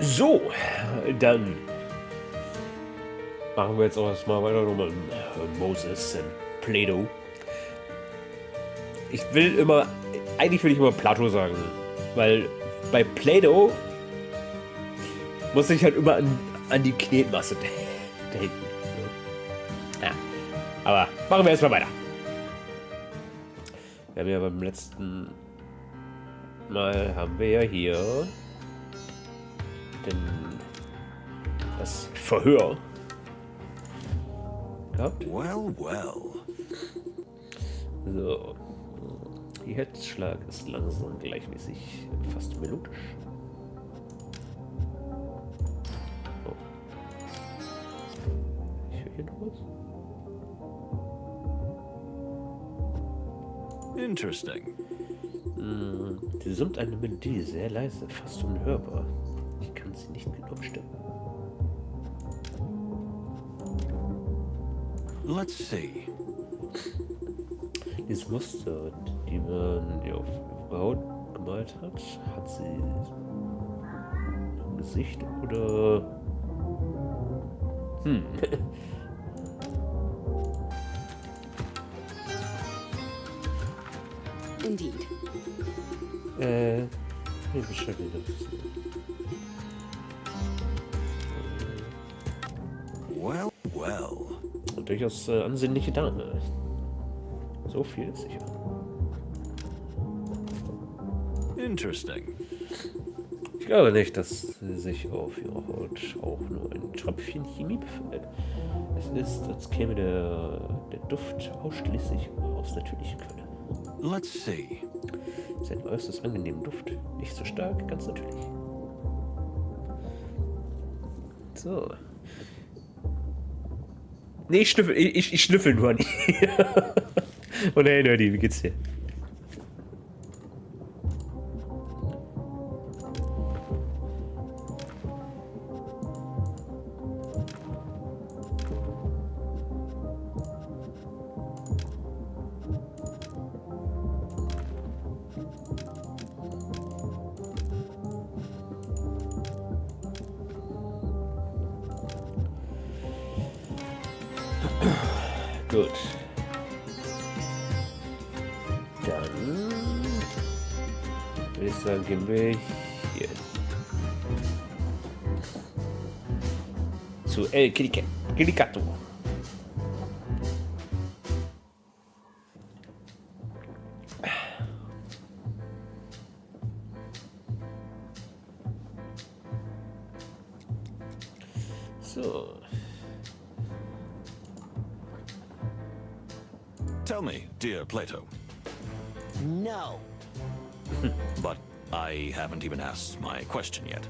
So, dann machen wir jetzt auch erstmal weiter nochmal Moses und Plato. Eigentlich will ich immer Plato sagen, weil bei Plato muss ich halt immer an die Knetmasse denken. Ja, aber machen wir erstmal weiter. Wir haben ja beim letzten Mal hier das Verhör gehabt. Well, well. So. Ihr Herzschlag ist langsam, gleichmäßig, fast melodisch. Oh. Ich höre hier noch was. Interesting. Sie summt eine Melodie, sehr leise, fast unhörbar. Ich kann sie nicht genau bestimmen. Let's see. Dieses Muster, die man auf ihre Haut gemalt hat sie im Gesicht oder... Indeed. Wie beschreibe ich das? Well, well. Durchaus ansehnliche Dame. So viel ist sicher. Interesting. Ich glaube nicht, dass sich auf ihrer Haut auch nur ein Tröpfchen Chemie befindet. Es ist, als käme der Duft ausschließlich aus natürlicher Quelle. Let's see. Es ist ein äußerst angenehmer Duft. Nicht so stark, ganz natürlich. So. Nee, ich schnüffel nur nicht. Und hey, Nerdy, wie geht's dir? Gut. Dann würde ich sagen, gehen wir hier zu El Kilicato. So. Tell me, dear Plato. No. But I haven't even asked my question yet.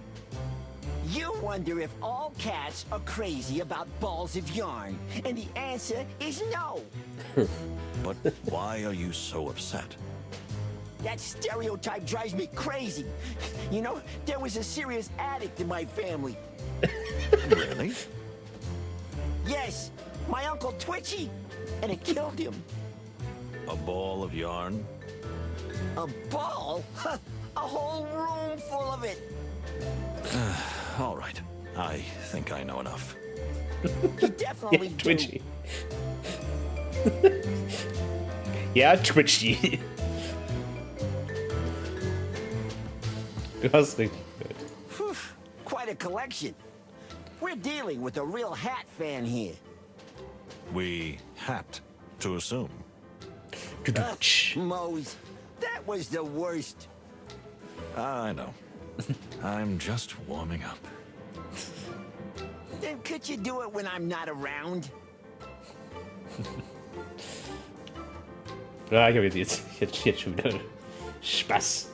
You wonder if all cats are crazy about balls of yarn, and the answer is no. But why are you so upset? That stereotype drives me crazy. You know, there was a serious addict in my family. Really? Yes, my Uncle Twitchy, and it killed him. A ball of yarn? A ball? A whole room full of it. All right. I think I know enough. You definitely Ja, do. Twitchy. Ja, Twitchy. Du hast richtig gehört. Whew, quite a collection. We're dealing with a real hat fan here. We had to assume. Mose, that was the worst. I know. I'm just warming up. Then could you do it when I'm not around? Ja, ich habe jetzt schon wieder Spaß.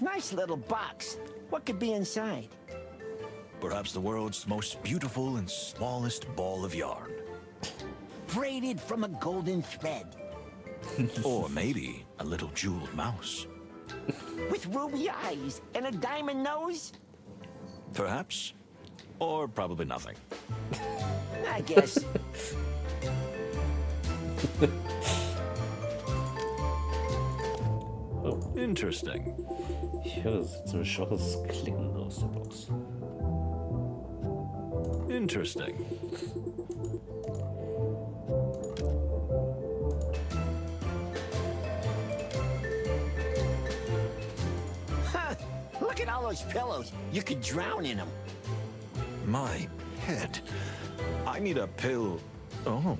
Nice little box. What could be inside? Perhaps the world's most beautiful and smallest ball of yarn. Braided from a golden thread. Or maybe a little jeweled mouse. With ruby eyes and a diamond nose? Perhaps. Or probably nothing. I guess. Oh. Interesting. Ich höre so ein schwaches Klicken aus der Box. Interesting. Huh. Look at all those pillows. You could drown in them. My head. I need a pill. Oh.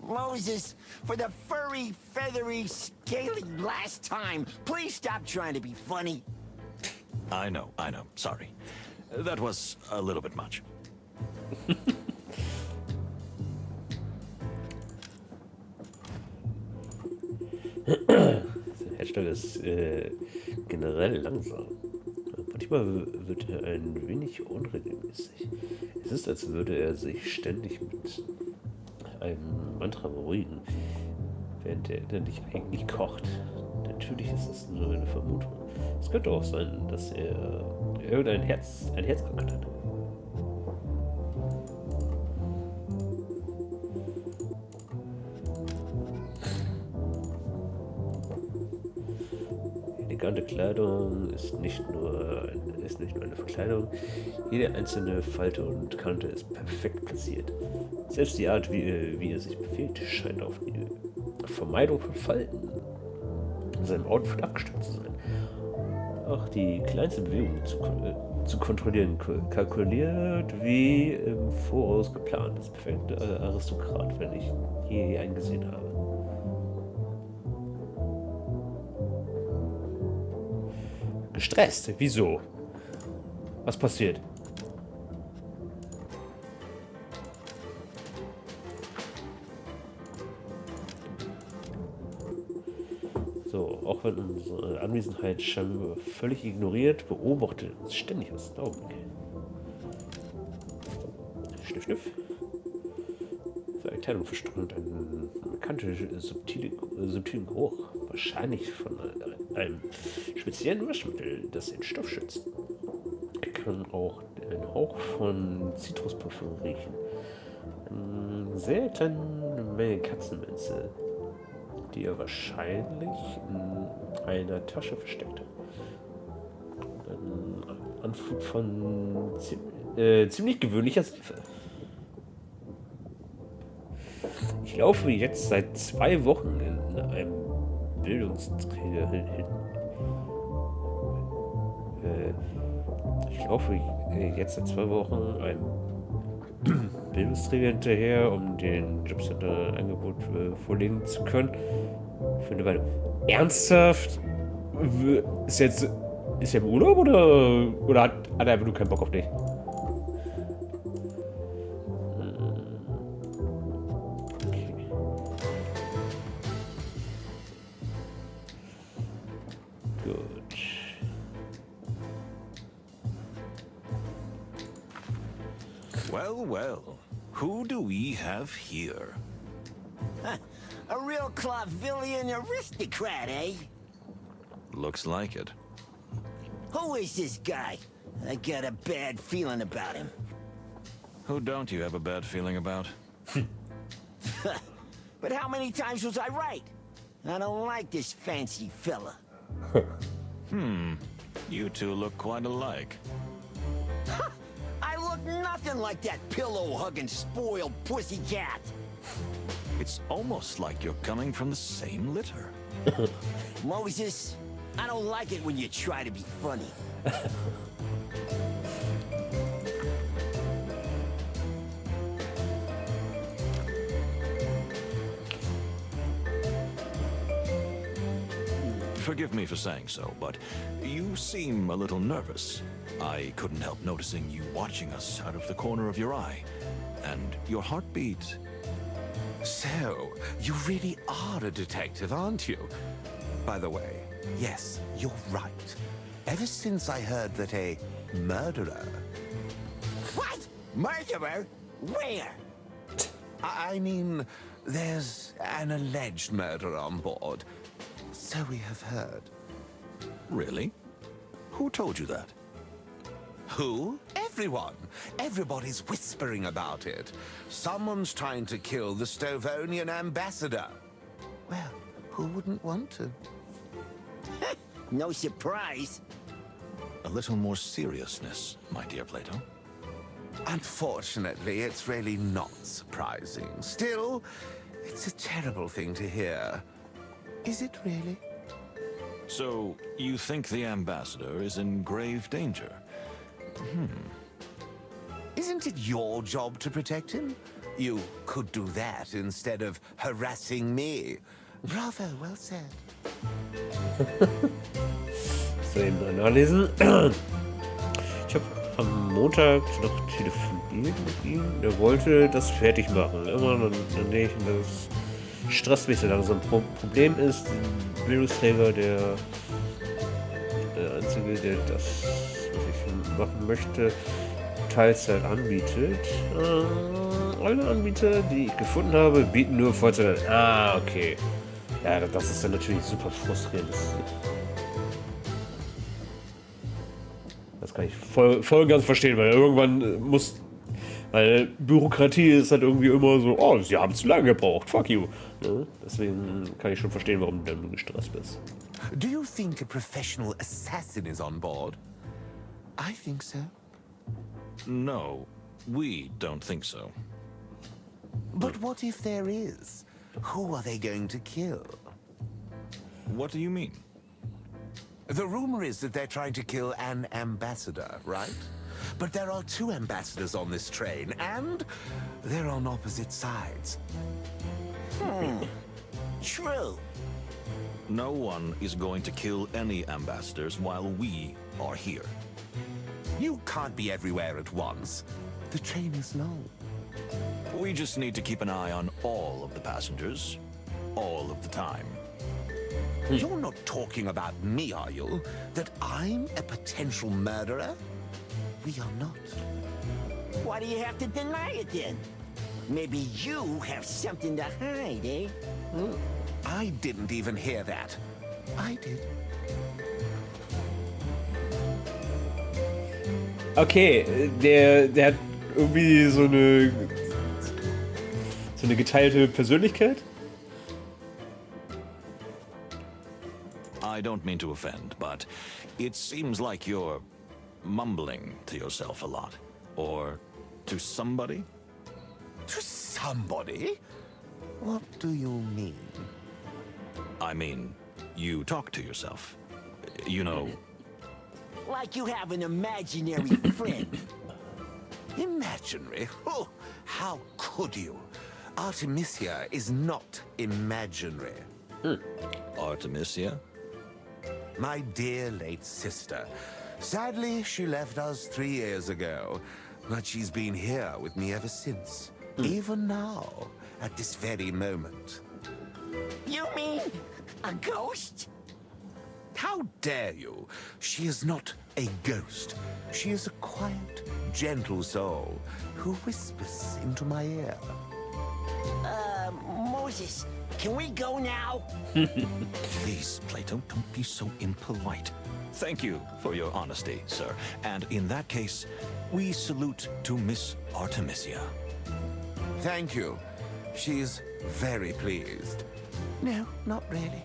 Moses, for the furry, feathery, scaly last time, please stop trying to be funny. I know. Sorry. That was a little bit much. Der Herzschlag ist generell langsam. Manchmal wird er ein wenig unregelmäßig. Es ist, als würde er sich ständig mit einem Mantra beruhigen, während er innerlich eigentlich kocht. Natürlich ist es nur eine Vermutung. Es könnte auch sein, dass er irgendein Herzkrankheit hat. Elegante Kleidung ist nicht nur eine Verkleidung. Jede einzelne Falte und Kante ist perfekt platziert. Selbst die Art, wie er sich bewegt, scheint auf die Vermeidung von Falten in seinem Outfit abgestimmt zu sein. Auch die kleinste Bewegung zu kontrollieren, kalkuliert wie im Voraus geplant. Das perfekte Aristokrat, wenn ich je einen gesehen habe. Gestresst? Wieso? Was passiert? So, auch wenn unsere Anwesenheit scheinbar völlig ignoriert, beobachtet uns ständig aus den Augen. Schniff, schniff. Seine Kleidung verströmt einen markanten, subtilen Geruch. Wahrscheinlich von einem speziellen Waschmittel, das den Stoff schützt. Er kann auch einen Hauch von Zitrusparfüm riechen. Eine sehr kleine Menge Katzenminze, die er wahrscheinlich in einer Tasche versteckte. Ein Anflug von ziemlich gewöhnlicher Seife. Ich laufe jetzt seit 2 Wochen in einem Bildungsträger hin. Ich laufe jetzt seit 2 Wochen einem Bildungsträger hinterher, um den Jobcenter-Angebot vorlegen zu können. Für eine Weile. Ernsthaft? Ist er im Urlaub oder hat er einfach nur keinen Bock auf dich? Well, who do we have here? A real Clavillian aristocrat, eh? Looks like it. Who is this guy? I got a bad feeling about him. Who don't you have a bad feeling about? But how many times was I right? I don't like this fancy fella. You two look quite alike. I look nothing like that pillow-hugging, spoiled pussycat. It's almost like you're coming from the same litter. Moses, I don't like it when you try to be funny. Forgive me for saying so, but you seem a little nervous. I couldn't help noticing you watching us out of the corner of your eye. And your heartbeat... So, you really are a detective, aren't you? By the way, yes, you're right. Ever since I heard that a murderer... What? Murderer? Where? I mean, there's an alleged murder on board. So we have heard. Really? Who told you that? Who? Everyone. Everybody's whispering about it. Someone's trying to kill the Stovonian ambassador. Well, who wouldn't want to? No surprise. A little more seriousness, my dear Plato. Unfortunately, it's really not surprising. Still, it's a terrible thing to hear. Is it really? So, you think the ambassador is in grave danger? Isn't it your job to protect him? You could do that instead of harassing me. Bravo, well said. So, eben nachlesen. Ich habe am Montag noch telefoniert mit ihm. Er wollte das fertig machen. Immer dann denke ich, das stresst mich so langsam. Problem ist, der Bildungsträger, der Einzige, der das, was ich machen möchte, Teilzeit anbietet. Alle Anbieter, die ich gefunden habe, bieten nur Vollzeit an. Ah, okay. Ja, das ist dann natürlich super frustrierend. Das kann ich voll ganz verstehen, weil irgendwann weil Bürokratie ist halt irgendwie immer so, oh, sie haben zu lange gebraucht, fuck you. Ne? Deswegen kann ich schon verstehen, warum du dann gestresst bist. Do you think a professional assassin is on board? I think so. No, we don't think so. But what if there is? Who are they going to kill? What do you mean? The rumor is that they're trying to kill an ambassador, right? But there are 2 ambassadors on this train, and they're on opposite sides. True. No one is going to kill any ambassadors while we are here. You can't be everywhere at once. The train is long. We just need to keep an eye on all of the passengers, all of the time. You're not talking about me, are you? That I'm a potential murderer? We are not. Why do you have to deny it then? Maybe you have something to hide, eh? I didn't even hear that. I did. Okay, der hat irgendwie so eine geteilte Persönlichkeit. I don't mean to offend, but it seems like you're mumbling to yourself a lot. Or to somebody? To somebody? What do you mean? I mean, you talk to yourself. You know, Like you have an imaginary friend. Imaginary? Oh, how could you? Artemisia is not imaginary. Artemisia? My dear late sister. Sadly, she left us 3 years ago, but she's been here with me ever since. Even now, at this very moment. You mean a ghost? How dare you? She is not a ghost. She is a quiet, gentle soul who whispers into my ear. Moses, can we go now? Please, Plato, don't be so impolite. Thank you for your honesty, sir. And in that case, we salute to Miss Artemisia. Thank you. She's very pleased. No, not really.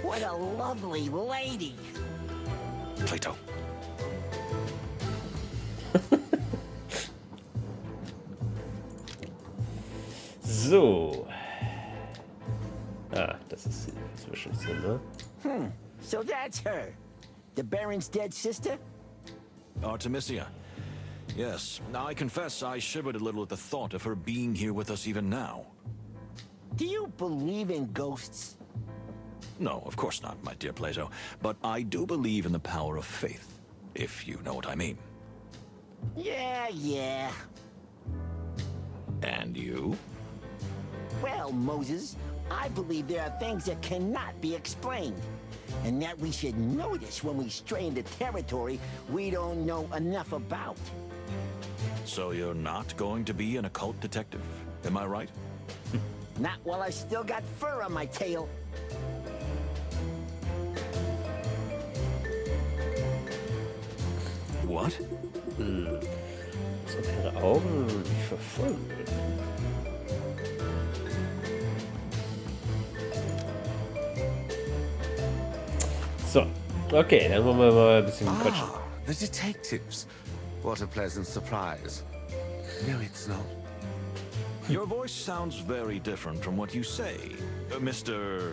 What a lovely lady. Plato. So. Ah, das ist Zwischenzeit, ne? So that's her. The Baron's dead sister? Artemisia. Yes, I confess I shivered a little at the thought of her being here with us even now. Do you believe in ghosts? No, of course not, my dear Plato. But I do believe in the power of faith, if you know what I mean. Yeah. And you? Well, Moses, I believe there are things that cannot be explained. And that we should notice when we stray into territory we don't know enough about. So you're not going to be an occult detective, am I right? Not while I've still got fur on my tail. What? Als ob ihre Augen mich verfolgen würden. So, okay, dann wollen wir mal ein bisschen quatschen. Ah, the detectives. What a pleasant surprise. No, it's not. Your voice sounds very different from what you say, Mr.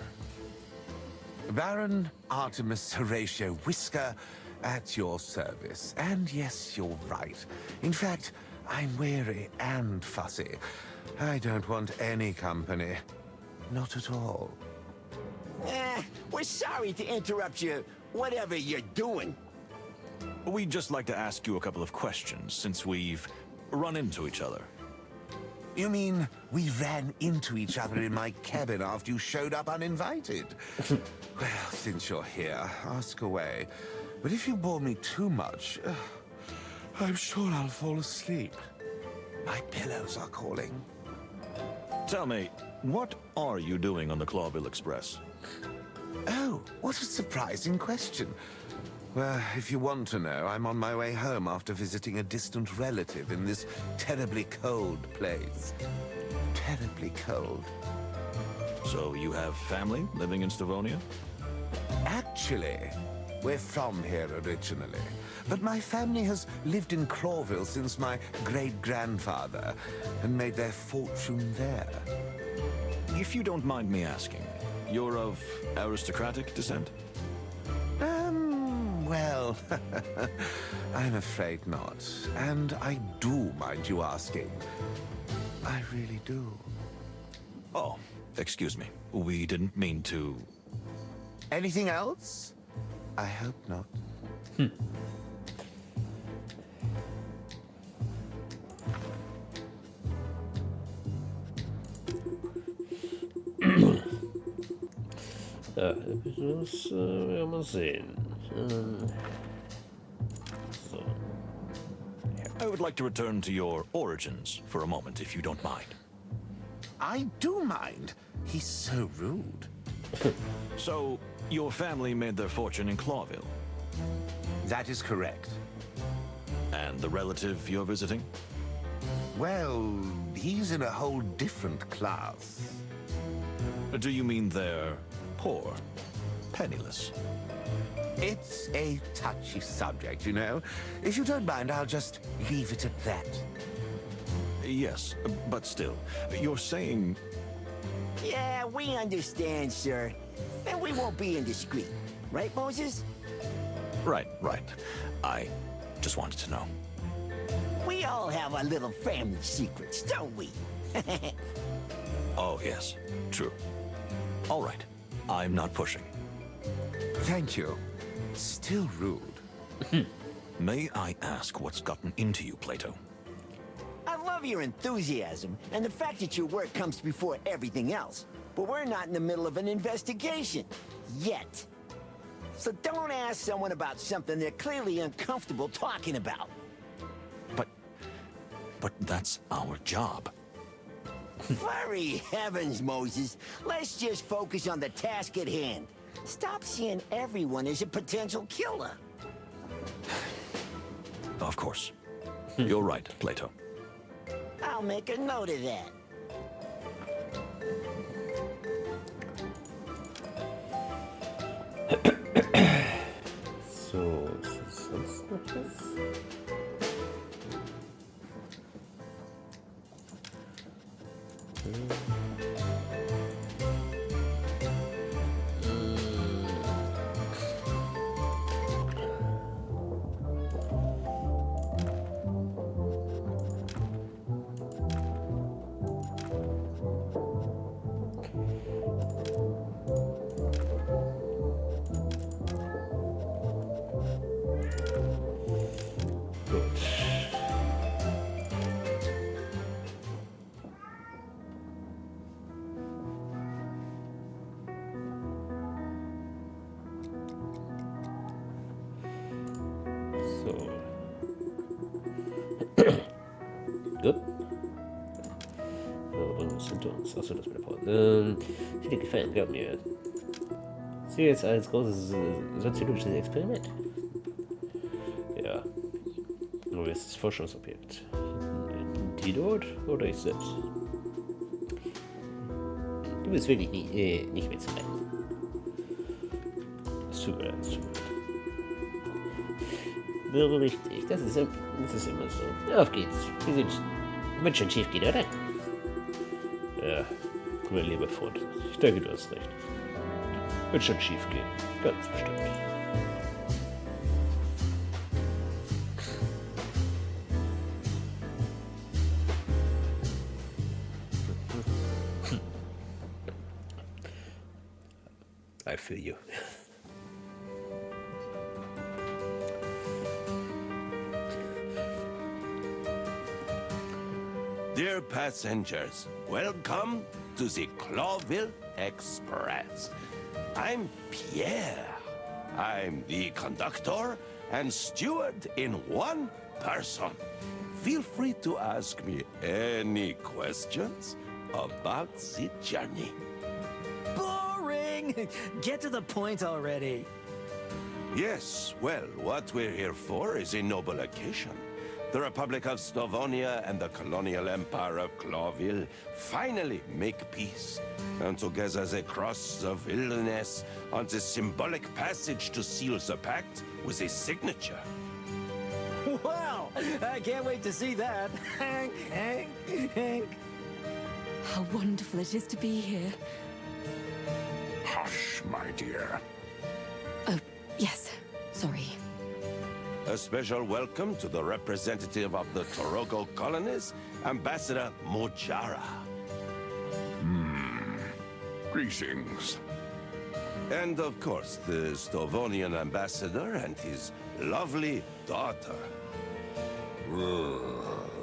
Baron Artemis Horatio Whisker at your service. And yes, you're right. In fact, I'm wary and fussy. I don't want any company. Not at all. We're sorry to interrupt you, whatever you're doing. We'd just like to ask you a couple of questions since we've run into each other. You mean we ran into each other in my cabin after you showed up uninvited? Well, since you're here, ask away. But if you bore me too much, I'm sure I'll fall asleep. My pillows are calling. Tell me, what are you doing on the Clawville Express? Oh, what a surprising question. Well, if you want to know, I'm on my way home after visiting a distant relative in this terribly cold place. Terribly cold. So you have family living in Stavonia? Actually, we're from here originally. But my family has lived in Clawville since my great-grandfather and made their fortune there. If you don't mind me asking, you're of aristocratic descent? Well, I'm afraid not. And I do mind you asking. I really do. Oh, excuse me. We didn't mean to... Anything else? I hope not. Ja, das werden wir mal sehen. So. I would like to return to your origins for a moment, if you don't mind. I do mind. He's so rude. So, your family made their fortune in Clawville, That is correct. and the relative you're visiting? Well, he's in a whole different class. Do you mean they're poor, penniless? It's a touchy subject, you know. If you don't mind, I'll just leave it at that. Yes, but still, you're saying... Yeah, we understand, sir. And we won't be indiscreet. Right, Moses? Right. I just wanted to know. We all have our little family secrets, don't we? Oh, yes, true. All right, I'm not pushing. Thank you. Still rude. May I ask what's gotten into you, Plato? I love your enthusiasm and the fact that your work comes before everything else. But we're not in the middle of an investigation. Yet. So don't ask someone about something they're clearly uncomfortable talking about. But that's our job. Furry heavens, Moses. Let's just focus on the task at hand. Stop seeing everyone as a potential killer. Of course. You're right, Plato. I'll make a note of that. So, ist das sonst noch was? So. Gut. So, und was hinter uns? Achso, das mit der Pause. Hat dir gefallen, glaub mir. Ich sehe jetzt als großes soziologisches Experiment. Ja. Nur ist das Forschungsobjekt. Die dort oder ich selbst? Du bist wirklich nicht mehr zu retten. zugehört. So richtig, das ist immer so. Auf geht's. Wird schon schief gehen, oder? Ja, mein lieber Freund, ich denke, du hast recht. Wird schon schief gehen, ganz bestimmt. I feel you. Dear passengers, welcome to the Clawville Express. I'm Pierre. I'm the conductor and steward in one person. Feel free to ask me any questions about the journey. Boring! Get to the point already. Yes, well, what we're here for is a noble occasion. The Republic of Slavonia and the colonial empire of Clawville finally make peace. And together they cross the wilderness on the symbolic passage to seal the pact with a signature. Wow! I can't wait to see that. Hank, Hank, Hank. How wonderful it is to be here. Hush, my dear. Oh, yes. Sorry. A special welcome to the representative of the Torogo colonies, Ambassador Mojara. Greetings. And of course, the Stovonian ambassador and his lovely daughter.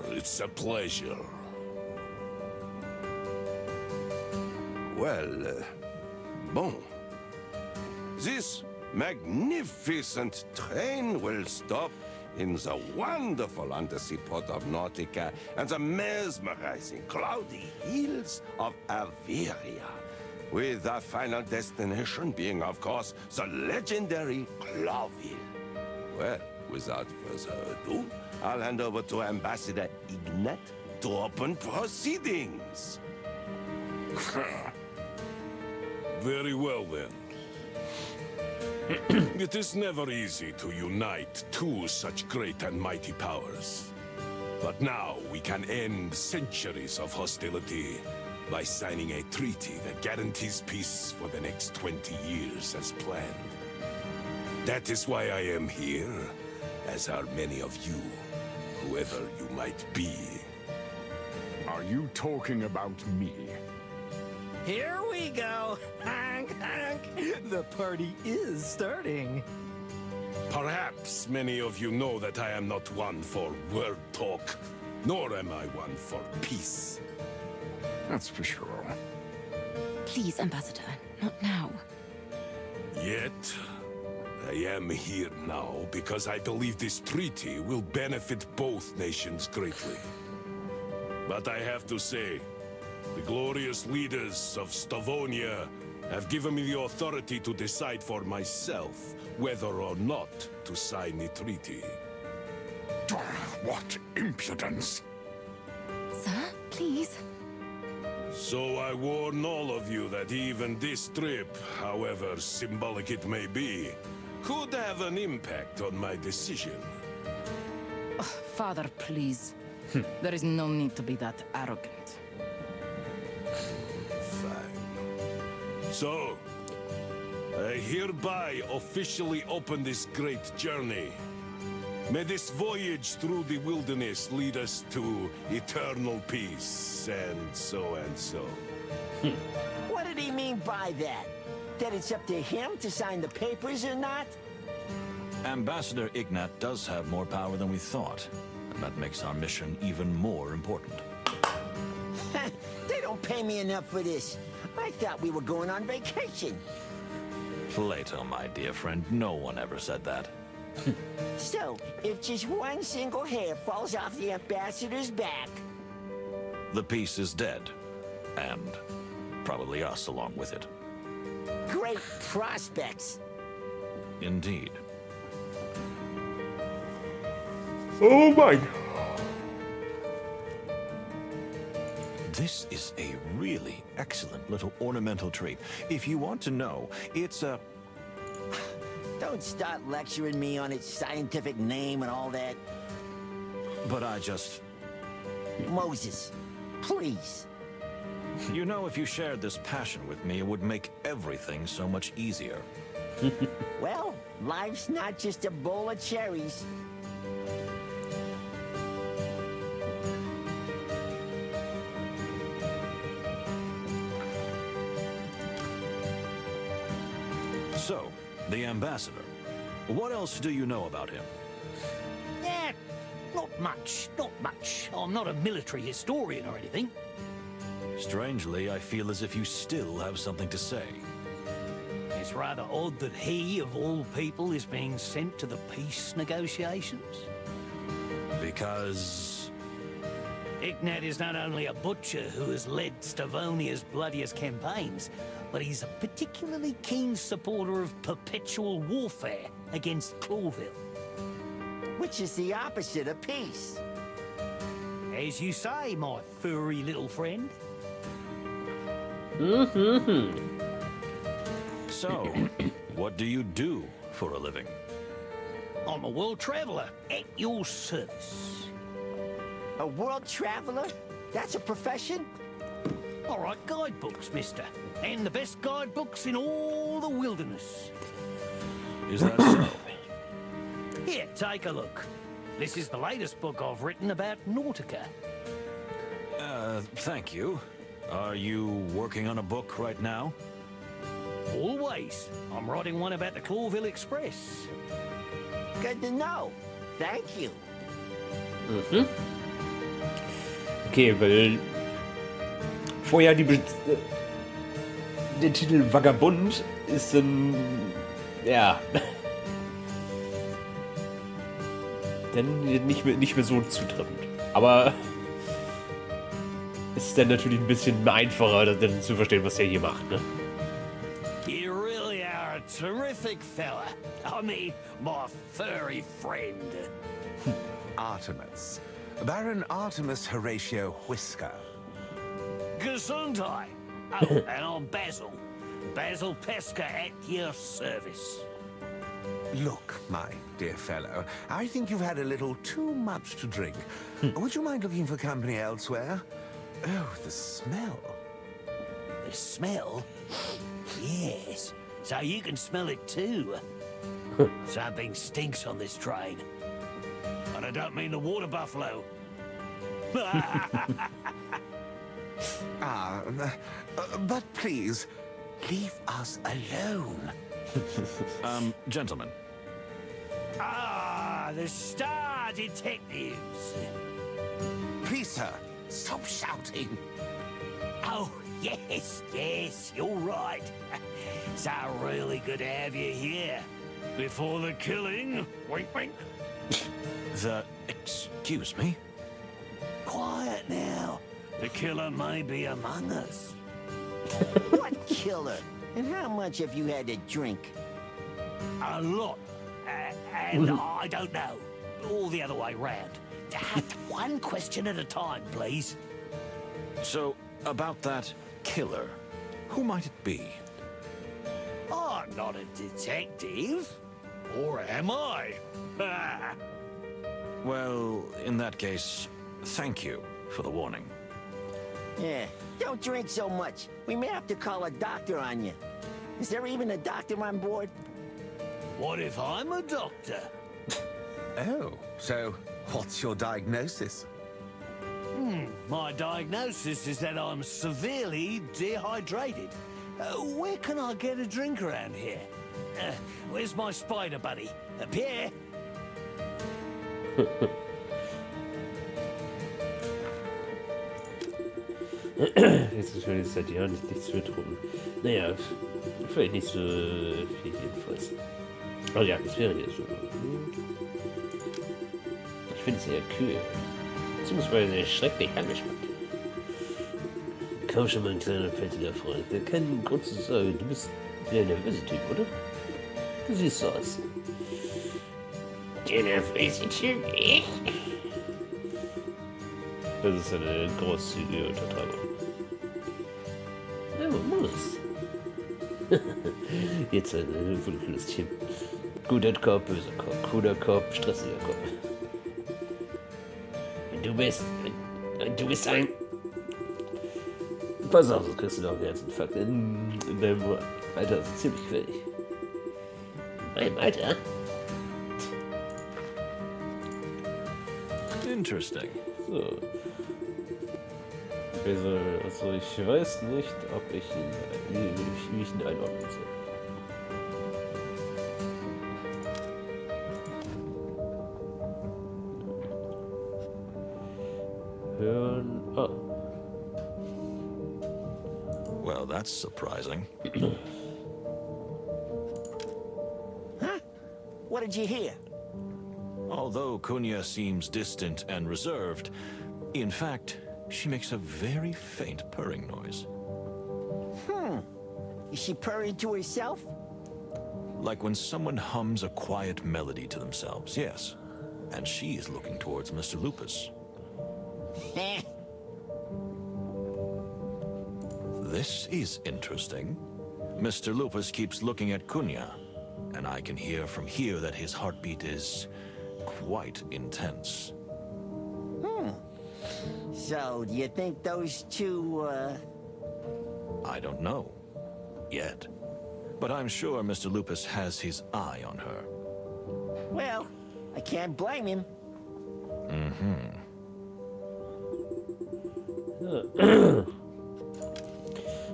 It's a pleasure. Well, bon. This magnificent train will stop in the wonderful undersea port of Nautica and the mesmerizing cloudy hills of Averia, with our final destination being, of course, the legendary Clawville. Well, without further ado, I'll hand over to Ambassador Ignat to open proceedings. Very well, then. It is never easy to unite two such great and mighty powers. But now we can end centuries of hostility by signing a treaty that guarantees peace for the next 20 years as planned. That is why I am here, as are many of you, whoever you might be. Are you talking about me? Here we go. Hank, Hank. The party is starting. Perhaps many of you know that I am not one for word talk, nor am I one for peace. That's for sure. Please, Ambassador, not now. Yet, I am here now because I believe this treaty will benefit both nations greatly. But I have to say, the glorious leaders of Stavonia have given me the authority to decide for myself whether or not to sign the treaty. What impudence! Sir, please. So I warn all of you that even this trip, however symbolic it may be, could have an impact on my decision. Father, please. There is no need to be that arrogant. Fine. So, I hereby officially open this great journey. May this voyage through the wilderness lead us to eternal peace, and so and so. What did he mean by that? That it's up to him to sign the papers or not? Ambassador Ignat does have more power than we thought, and that makes our mission even more important. They don't pay me enough for this. I thought we were going on vacation. Plato, my dear friend, no one ever said that. So, if just one single hair falls off the ambassador's back... The peace is dead, and probably us along with it. Great prospects. Indeed. Oh my! This is a really excellent little ornamental tree. If you want to know, it's a... Don't start lecturing me on its scientific name and all that. But I just... Moses, please. You know, if you shared this passion with me, it would make everything so much easier. Well, life's not just a bowl of cherries. So, the ambassador. What else do you know about him? Yeah, not much, not much. I'm not a military historian or anything. Strangely, I feel as if you still have something to say. It's rather odd that he, of all people, is being sent to the peace negotiations. Because... Ignat is not only a butcher who has led Stavonia's bloodiest campaigns, but he's a particularly keen supporter of perpetual warfare against Clawville. Which is the opposite of peace. As you say, my furry little friend. So, what do you do for a living? I'm a world traveler at your service. A world traveler? That's a profession? I write guidebooks, mister. And the best guidebooks in all the wilderness. Is that so? Here, take a look. This is the latest book I've written about Nautica. Thank you. Are you working on a book right now? Always. I'm writing one about the Clawville Express. Good to know. Thank you. Okay, weil vorher der Titel Vagabund ist dann, ja, dann nicht mehr so zutreffend. Aber es ist dann natürlich ein bisschen einfacher, dann zu verstehen, was er hier macht, ne? You really are a terrific fella. I mean, my furry friend. Artemis. Baron Artemis Horatio Whisker. Gesundheit. Oh, and I'm Basil. Basil Pesca at your service. Look, my dear fellow, I think you've had a little too much to drink. Would you mind looking for company elsewhere? Oh, the smell. The smell? Yes. So you can smell it too. Something stinks on this train. And I don't mean the water buffalo. But please, leave us alone. Gentlemen. Ah, the Star Detectives. Please, sir, stop shouting. Oh, yes, you're right. It's really good to have you here. Before the killing, wink, wink. Excuse me? Quiet now. The killer may be among us. What killer? And how much have you had to drink? A lot. And I don't know. All the other way round. One question at a time, please. So, about that killer, who might it be? I'm not a detective. Or am I? Well, in that case, thank you for the warning. Yeah, don't drink so much. We may have to call a doctor on you. Is there even a doctor on board? What if I'm a doctor? Oh, so what's your diagnosis? My diagnosis is that I'm severely dehydrated. Where can I get a drink around here? Where's my spider buddy? Pierre? Jetzt ist schon seit Jahren nichts zu getrunken. Naja, vielleicht nicht so viel jedenfalls. Oh ja, das wäre jetzt schon. Ich finde es sehr kühl. Beziehungsweise schrecklich angeschmeckt. Komm schon, mein kleiner fettiger Freund. Wir kennen Grund zu sagen, du bist der nervöse Typ, oder? Du siehst so aus. Der nervöse Typ, ich? Das ist eine großzügige Untertreibung. Ja, man muss. Jetzt ein wundervolles Team. Guter Kopf, böser Kopf. Cooler Kopf, stressiger Kopf. Du bist ein... Pass auf, sonst kriegst du doch einen Herzinfarkt in deinem Alter. Das ist ziemlich gefährlich. In meinem Alter? Interesting. So. Also ich weiß nicht, ob ich ihn einordnen soll. Hören. Ah. Well, that's surprising. Huh? What did you hear? Although Kunya seems distant and reserved, in fact, she makes a very faint purring noise. Is she purring to herself? Like when someone hums a quiet melody to themselves, yes. And she is looking towards Mr. Lupus. Heh. This is interesting. Mr. Lupus keeps looking at Kunya, and I can hear from here that his heartbeat is quite intense. So, do you think those two, I don't know. Yet. But I'm sure Mr. Lupus has his eye on her. well, I can't blame him.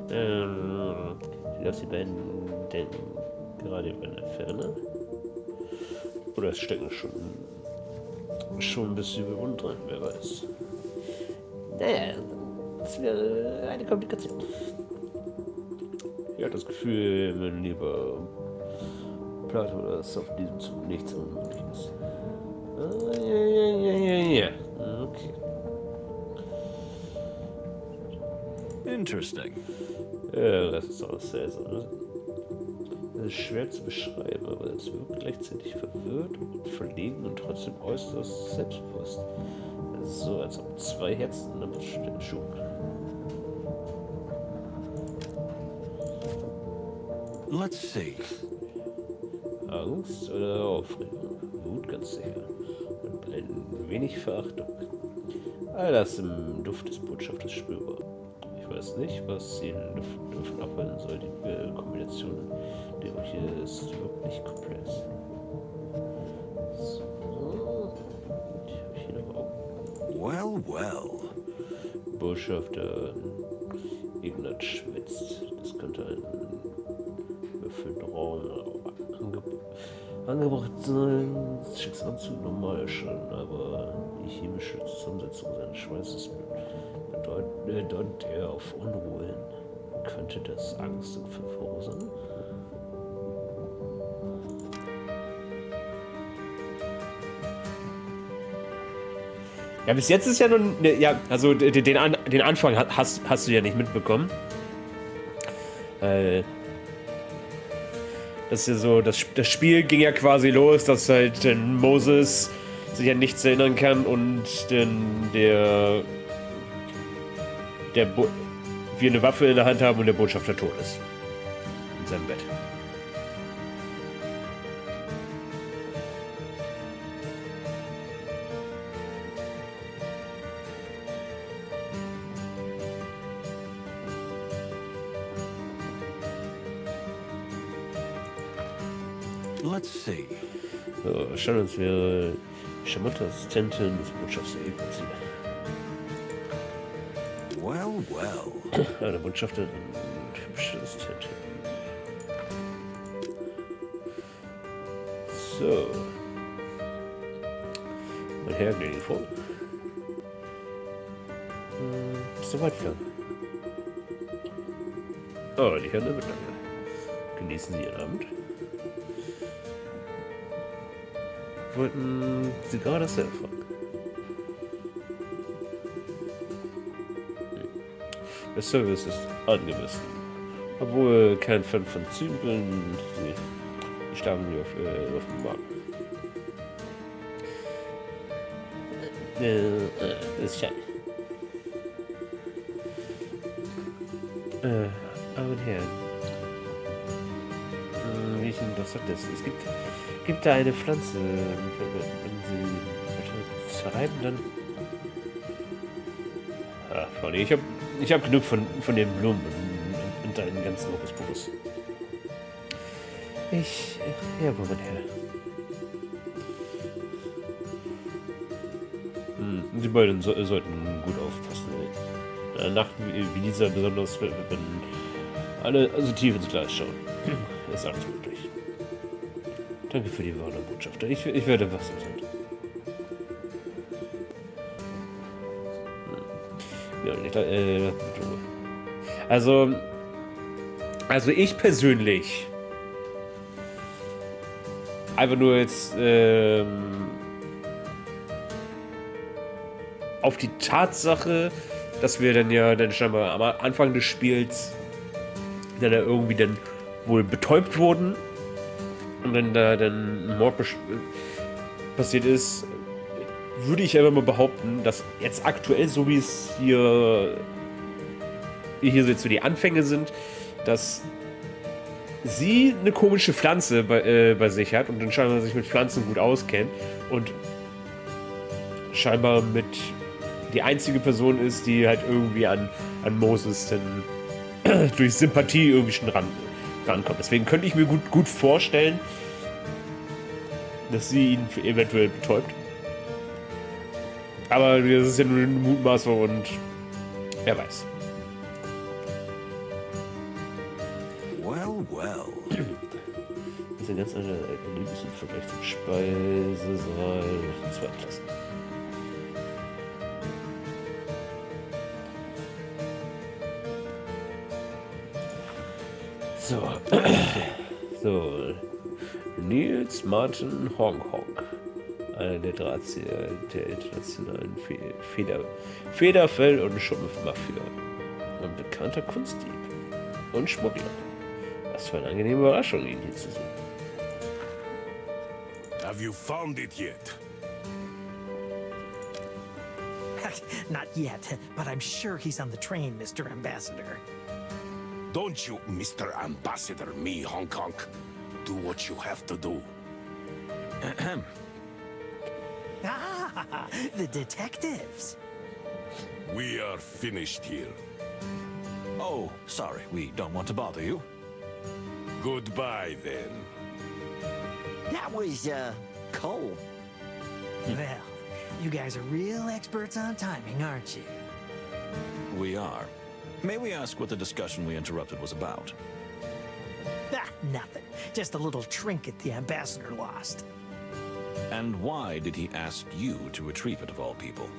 Ich glaube, die beiden denken gerade über eine Ferne. Oder es stecken schon ein bisschen Bewund drin, wer weiß. Naja, das ist wieder eine Komplikation. Ich habe das Gefühl, mein lieber Plato, dass auf diesem Zug nichts unmöglich ist. Ah, ja. Okay. Interesting. Ja, das ist auch seltsam. Ne? Das ist schwer zu beschreiben, aber es wirkt gleichzeitig verwirrt und verlegen und trotzdem äußerst selbstbewusst. Es ist so, als ob zwei Herzen in der Bruststelle schoben. Let's see. Angst oder Aufregung? Wut ganz sicher. Und ein wenig Verachtung. All das im Duft des Botschafters spürbar. Ich weiß nicht, was sie davon abhalten soll. Die Kombination der hier ist wirklich komplex. So. Die habe ich hier noch auch. Well. Botschafter Ignat schwitzt. Das könnte ein überfüllter Raum angebracht sein. Das Schicksalszug normal erscheinen, aber die chemische Zusammensetzung seines Schweißes deutet er auf Unruhe hin. Könnte das Angst und verursachen? Ja, bis jetzt ist ja nun, ja, also den Anfang hast du ja nicht mitbekommen. Das ist ja so, das Spiel ging ja quasi los, dass halt Moses sich an nichts erinnern kann und dann wir eine Waffe in der Hand haben und der Botschafter tot ist. In seinem Bett. Let's see. So, schauen uns wäre charmante Assistentin des Botschafters Ebenziel. Well. Ja, der Botschafter und hübsche Assistentin. So. Mein Herr, geh vor. Bist du weit gegangen? Oh, die Herren der Mittlere. Genießen Sie Ihren Abend? Wollten Sie gerade dasselbe fragen? Der Service ist angemessen. Obwohl kein Fan von Zügeln, die starren wir auf den Markt. Das ist schade. Aber Herren, wie ich Ihnen was sagt das? Es gibt da eine Pflanze. Wenn sie zerreiben, dann... Ah, Freunde, ich hab genug von den Blumen und deinen ganzen Hokuspokus. Ja, wo man her? Die beiden sollten gut aufpassen. Eine Nacht wie dieser, besonders wenn alle so tief ins Glas schauen. Ist alles möglich. Danke für die Warnung, Botschafter. Ich werde wachsam sein. Ja, also ich persönlich einfach nur jetzt auf die Tatsache, dass wir dann scheinbar am Anfang des Spiels dann irgendwie dann wohl betäubt wurden und dann da dann ein Mord passiert ist, würde ich einfach mal behaupten, dass jetzt aktuell, so wie es hier so jetzt so die Anfänge sind, dass sie eine komische Pflanze bei sich hat und dann scheinbar sich mit Pflanzen gut auskennt und scheinbar mit die einzige Person ist, die halt irgendwie an Moses dann durch Sympathie irgendwie schon rankommt. Deswegen könnte ich mir gut vorstellen, dass sie ihn eventuell betäubt. Aber das ist ja nur eine Mutmaßung und wer weiß. Well, well. Das ist ein ganz anderes Erlebnis im Vergleich zum Speisesaal der zweiten Klasse. So. Nils Martin Honk, einer der Drahtzieher der internationalen Federfell- und Schuppenmafia. Ein bekannter Kunstdieb und Schmuggler. Was für eine angenehme Überraschung, ihn hier zu sehen. Have you found it yet? Not yet, but I'm sure he's on the train, Mr. Ambassador. Don't you, Mr. Ambassador, me, Hong Kong. Do what you have to do. Ah, the detectives. We are finished here. Oh, sorry, we don't want to bother you. Goodbye, then. That was, Cole. Well, you guys are real experts on timing, aren't you? We are. May we ask what the discussion we interrupted was about? Ah, nothing. Just a little trinket the ambassador lost. And why did he ask you to retrieve it of all people?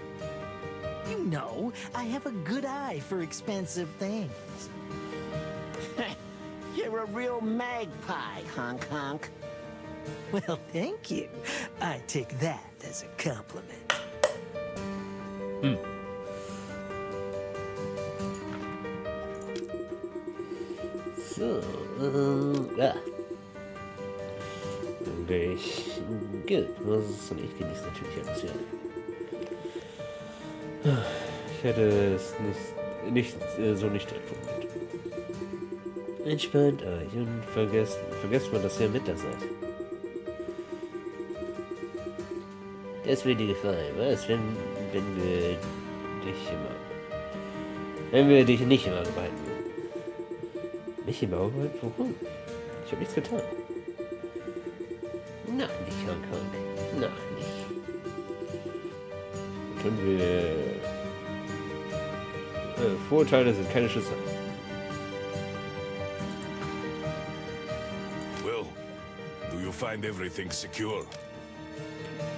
You know, I have a good eye for expensive things. You're a real magpie, honk. Well, thank you. I take that as a compliment. So, ja. Gut, Moses und ich genießen natürlich alles, ja. Ich hätte es nicht empfunden. Entspannt euch und vergesst mal, dass ihr mit da seid. Das wird dir gefallen, was? Wenn wir dich nicht immer behalten würden. Mich immer behalten? Warum? Ich habe nichts getan. Noch nicht, Hong Kong. Noch nicht. Tun wir... Vorurteile sind keine Schüsse. Well, do you find everything secure?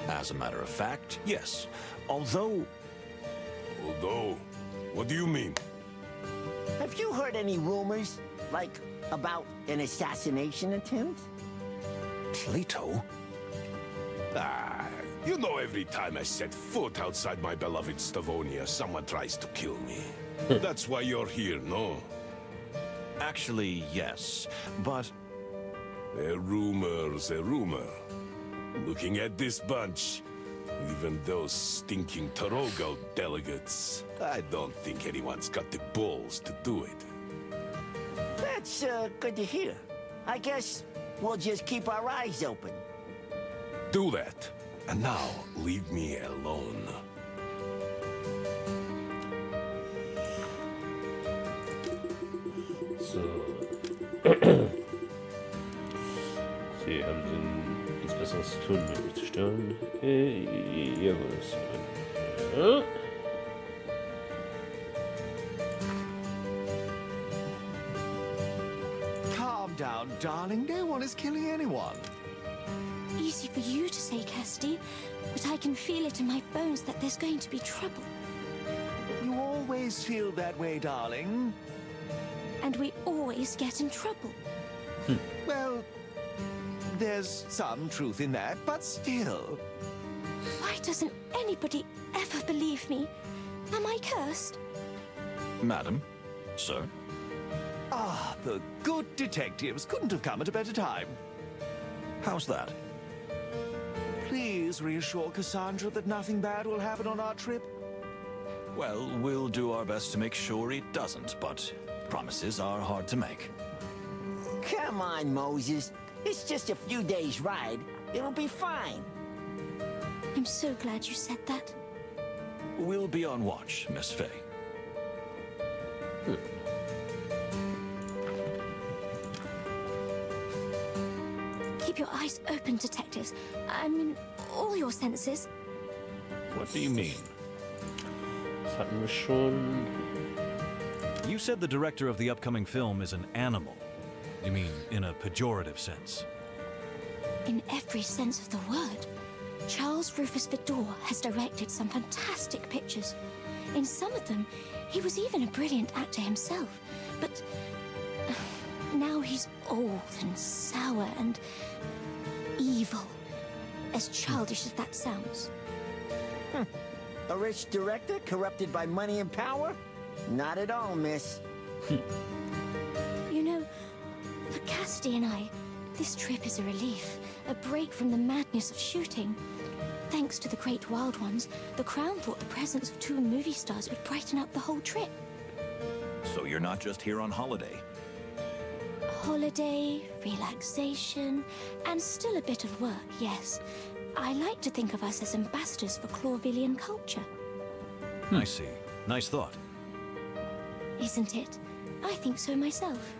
As a matter of fact, yes. Although... Although? What do you mean? Have you heard any rumors, like, about an assassination attempt? Plato? Ah, you know every time I set foot outside my beloved Stavonia, someone tries to kill me. That's why you're here, no? Actually, yes. But... A rumor's a rumor. Looking at this bunch, even those stinking Torogo delegates, I don't think anyone's got the balls to do it. That's, good to hear. I guess We'll just keep our eyes open. Do that. And now, leave me alone. So. Sie haben nichts Besseres zu tun, mich zu stören. Jawohl. Ja. Calm down, darling. No one is killing anyone. Easy for you to say, Cassidy, but I can feel it in my bones that there's going to be trouble. You always feel that way, darling. And we always get in trouble. Well, there's some truth in that, but still. Why doesn't anybody ever believe me? Am I cursed? Madam? Sir? Ah, the good detectives couldn't have come at a better time. How's that? Please reassure Cassandra that nothing bad will happen on our trip. Well, we'll do our best to make sure it doesn't, but promises are hard to make. Come on, Moses. It's just a few days' ride. It'll be fine. I'm so glad you said that. We'll be on watch, Miss Faye. Keep your eyes open, detectives. I mean, all your senses. What do you mean? Das hatten wir schon. You said the director of the upcoming film is an animal. You mean in a pejorative sense? In every sense of the word. Charles Rufus Vidor has directed some fantastic pictures. In some of them, he was even a brilliant actor himself. But now he's old and sour and evil. As childish as that sounds. A rich director corrupted by money and power? Not at all, miss. You know, for Cassidy and I, this trip is a relief. A break from the madness of shooting. Thanks to the Great Wild Ones, the Crown thought the presence of 2 movie stars would brighten up the whole trip. So you're not just here on holiday? Holiday, relaxation, and still a bit of work, yes. I like to think of us as ambassadors for Clawvillian culture. I see. Nice thought. Isn't it? I think so myself.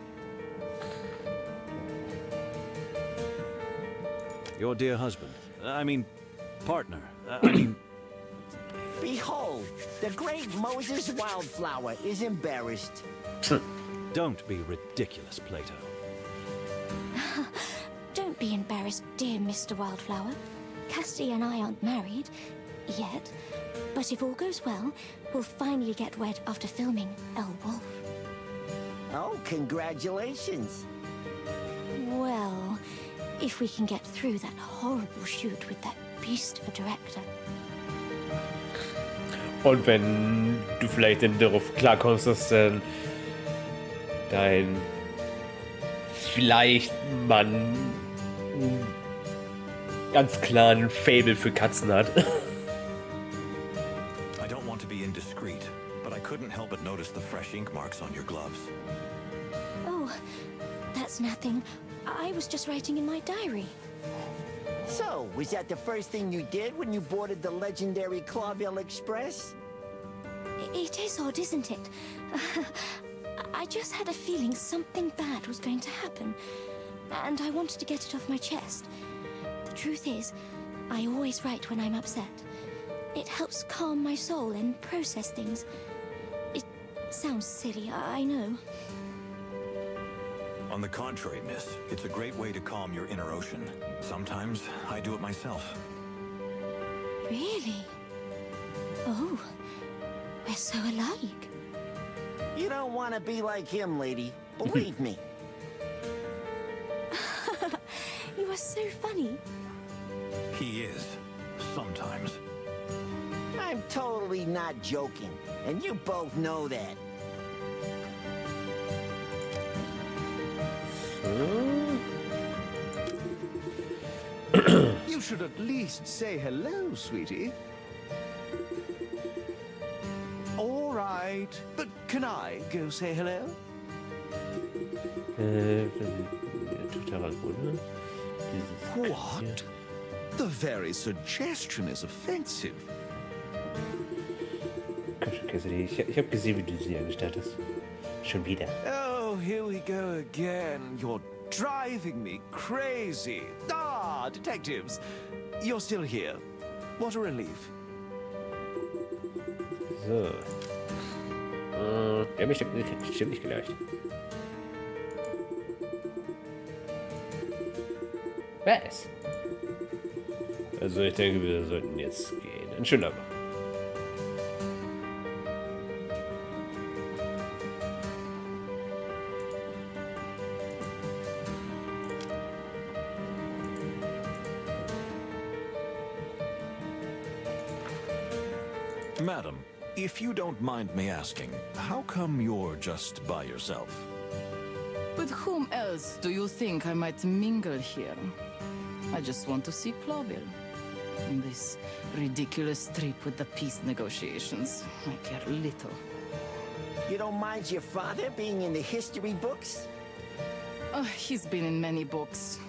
Your dear husband. I mean, partner. I mean... Behold, the great Moses Wildflower is embarrassed. Don't be ridiculous, Plato. Don't be embarrassed, dear Mr. Wildflower. Cassidy and I aren't married, yet. But if all goes well, we'll finally get wed after filming El Wolf. Oh, congratulations. Well, if we can get through that horrible shoot with that beast of a director. Und wenn du vielleicht dann darauf klarkommst, dass dann dein vielleicht Mann einen ganz klaren Faible für Katzen hat. I don't want to be indiscreet, but I couldn't help but notice the fresh ink marks on your gloves. Oh, that's nothing. I was just writing in my diary. So, was that the first thing you did when you boarded the legendary Clawville Express? It is odd, isn't it? I just had a feeling something bad was going to happen, and I wanted to get it off my chest. The truth is, I always write when I'm upset. It helps calm my soul and process things. It sounds silly, I know. On the contrary, miss, it's a great way to calm your inner ocean. Sometimes I do it myself. Really? Oh, we're so alike. You don't want to be like him, lady. Believe me. You are so funny. He is. Sometimes. I'm totally not joking, and you both know that. You should at least say hello, sweetie. All right, but can I go say hello? Terrakotta. Dieses What? The very suggestion is offensive. Komm schon, Cassidy. Ich hab gesehen, wie du sie angestellt hast. Schon wieder. Oh, here we go again. You're driving me crazy. Ah, detectives. You're still here. What a relief. So. Der hat mich bestimmt nicht geleicht. Was? Also ich denke, wir sollten jetzt gehen. Ein schöner Abend. Madam, if you don't mind me asking, how come you're just by yourself? With whom else do you think I might mingle here? I just want to see Cloville. On this ridiculous trip with the peace negotiations, I care little. You don't mind your father being in the history books? Oh, he's been in many books,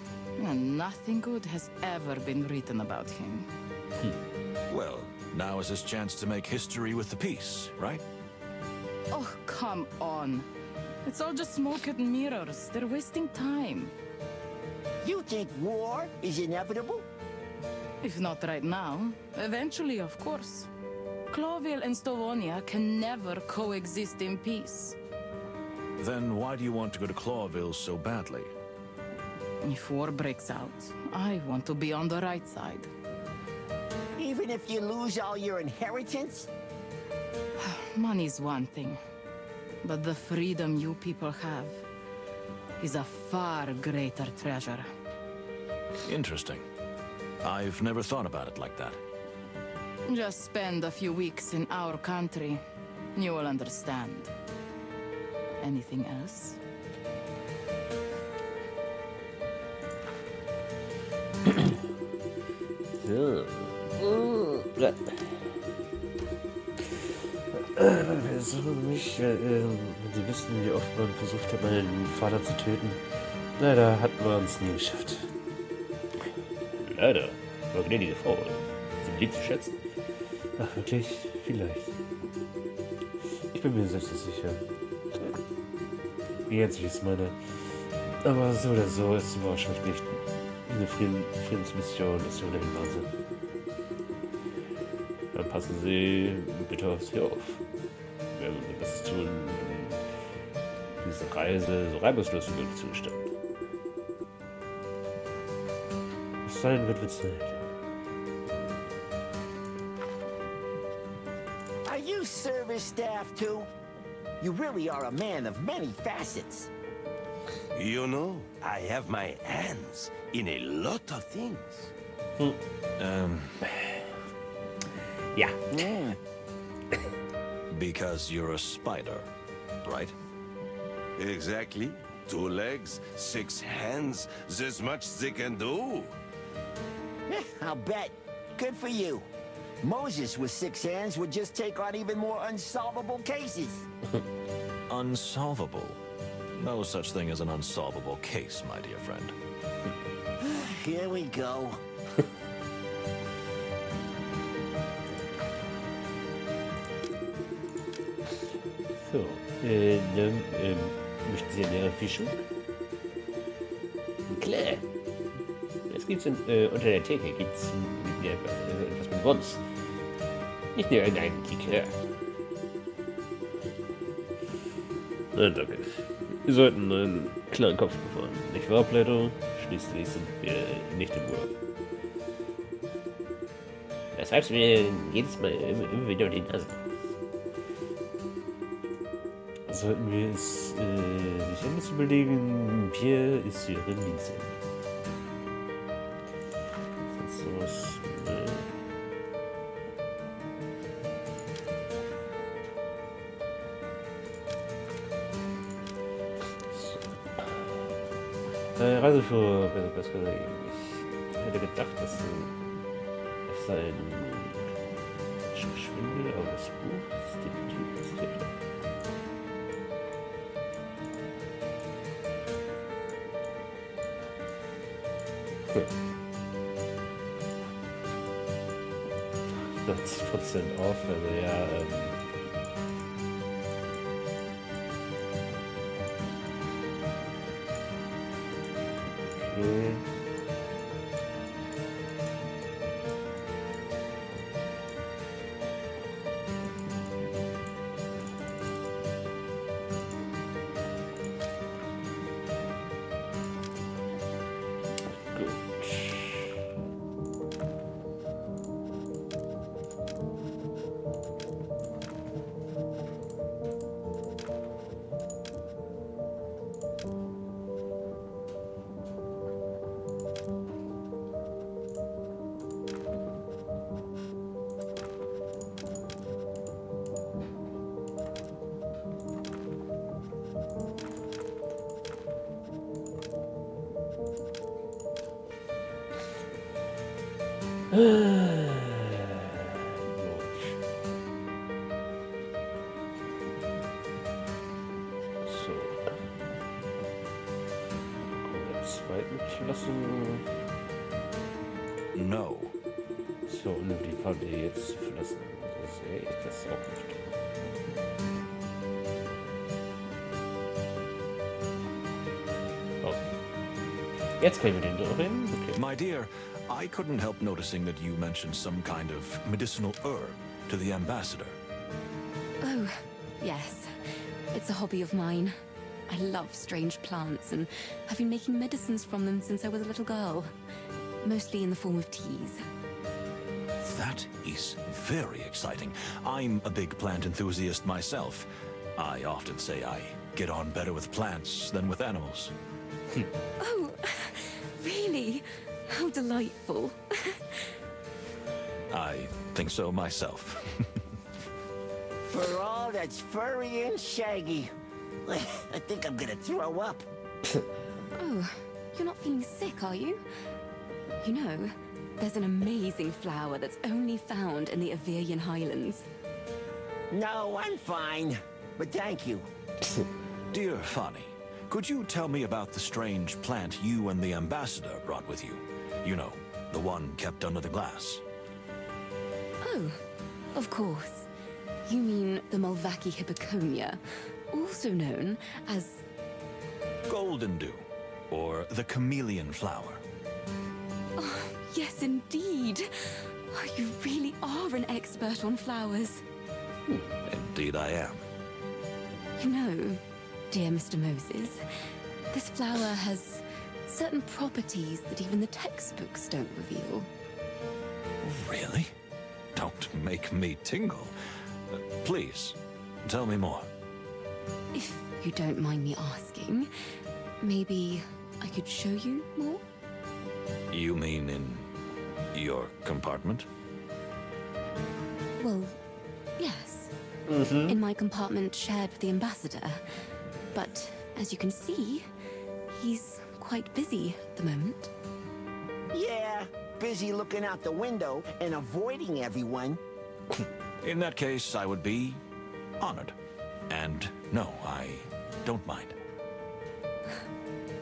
and nothing good has ever been written about him. Well, now is his chance to make history with the peace, right? Oh, come on. It's all just smoke and mirrors. They're wasting time. You think war is inevitable? If not right now, eventually, of course. Cloville and Stavonia can never coexist in peace. Then why do you want to go to Clawville so badly? If war breaks out, I want to be on the right side. Even if you lose all your inheritance? Money's one thing, but the freedom you people have is a far greater treasure. Interesting. I've never thought about it like that. Just spend a few weeks in our country. You will understand. Anything else? So. Versuchen mich, wenn Sie wissen, wie oft man versucht hat, meinen Vater zu töten. Leider hatten wir uns nie geschafft. Leider? War gnädige Frau. Sie beliebt zu schätzen? Ach, wirklich? Vielleicht. Ich bin mir selbst nicht sicher. Wie ernst ich es meine. Aber so oder so ist sie wahrscheinlich nicht. Diese Friedensmission ist ohnehin Wahnsinn. Dann passen Sie bitte auf Sie auf. Wir werden unser Bestes tun, diese Reise so reibungslos wie möglich zu gestalten. Was sein wird, wird sein. Are you service staff too? You really are a man of many facets. You know, I have my hands in a lot of things. Yeah. Because you're a spider, right? Exactly. 2 legs, 6 hands. There's much they can do. I'll bet. Good for you. Moses with 6 hands would just take on even more unsolvable cases. Unsolvable? No such thing as an unsolvable case, my dear friend. Here we go. So, dann möchten Sie eine Fischung? Klar. Es gibt's unter der Theke gibt's etwas mit Wons. Nicht nur irgendein Likör. Nein, danke. Wir sollten einen klaren Kopf bewahren. Nicht wahr, Plato? Schließlich sind wir nicht im Urlaub. Das heißt mir jedes Mal immer wieder um die Nase. Sollten wir es sich anders überlegen, Pierre ist Ihren Dienst. Sonst sowas. Reiseführer, ich hätte gedacht, dass es ein Schwindel, aber das Buch ist definitiv das Thema. 80% auf, also ja, okay. So. Zweiten Klasse. No. So, um die Karte jetzt zu verlassen. Das ist echt, das ist auch nicht. Okay. Jetzt können wir den drehen. Okay. My dear, I couldn't help noticing that you mentioned some kind of medicinal herb to the ambassador. Oh, yes. It's a hobby of mine. I love strange plants, and I've been making medicines from them since I was a little girl. Mostly in the form of teas. That is very exciting. I'm a big plant enthusiast myself. I often say I get on better with plants than with animals. Oh, really? How delightful. I think so myself. For all that's furry and shaggy, I think I'm gonna throw up. Oh, you're not feeling sick, are you? You know, there's an amazing flower that's only found in the Avirian Highlands. No, I'm fine. But thank you. Dear Fanny, could you tell me about the strange plant you and the ambassador brought with you? You know, the one kept under the glass. Oh, of course. You mean the Mulvaki hippoconia, also known as... Golden dew, or the chameleon flower. Oh, yes, indeed. Oh, you really are an expert on flowers. Indeed I am. You know, dear Mr. Moses, this flower has certain properties that even the textbooks don't reveal. Really? Don't make me tingle. Please, tell me more. If you don't mind me asking, maybe I could show you more? You mean in your compartment? Well, yes. In my compartment shared with the ambassador. But as you can see, he's quite busy at the moment. Yeah, busy looking out the window and avoiding everyone. In that case, I would be honored. And no, I don't mind.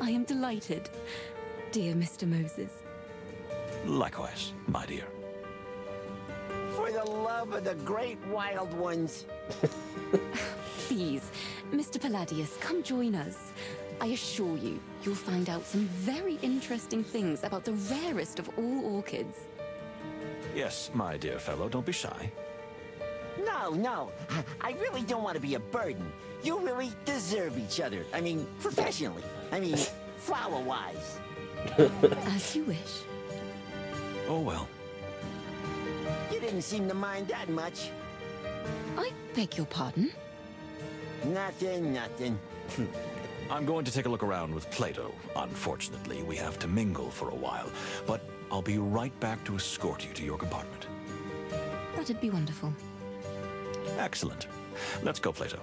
I am delighted, dear Mr. Moses. Likewise, my dear. For the love of the great wild ones. Please, Mr. Palladius, come join us. I assure you, you'll find out some very interesting things about the rarest of all orchids. Yes, my dear fellow, don't be shy. No. I really don't want to be a burden. You really deserve each other. I mean, professionally. I mean, flower-wise. As you wish. Oh, well. You didn't seem to mind that much. I beg your pardon? Nothing. I'm going to take a look around with Plato. Unfortunately, we have to mingle for a while, but I'll be right back to escort you to your compartment. That'd be wonderful. Excellent. Let's go, Plato.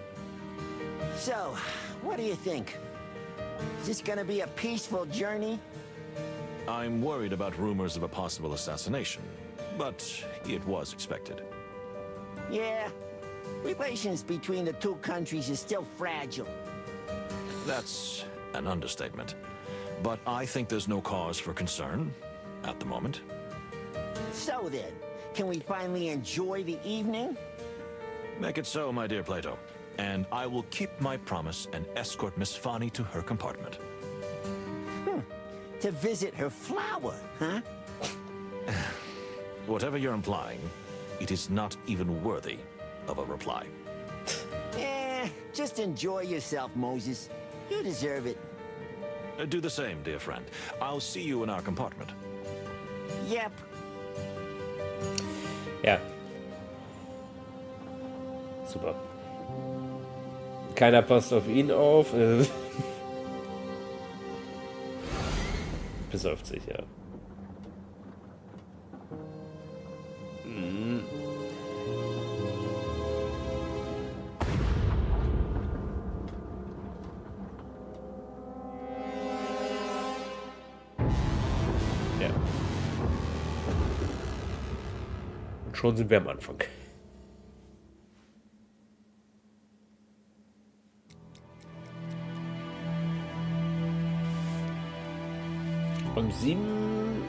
So, what do you think? Is this gonna be a peaceful journey? I'm worried about rumors of a possible assassination, but it was expected. Yeah. Relations between the two countries is still fragile. That's an understatement. But I think there's no cause for concern at the moment. So then, Can we finally enjoy the evening? Make it so, my dear Plato. And I will keep my promise and escort Miss Fani to her compartment. To visit her flower, huh? Whatever you're implying, it is not even worthy of a reply. Just enjoy yourself, Moses. You deserve it. Do the same, dear friend. I'll see you in our compartment. Yep. Ja. Super. Keiner passt auf ihn auf. Besäuft sich, ja. Ja. Und schon sind wir am Anfang. Um 7.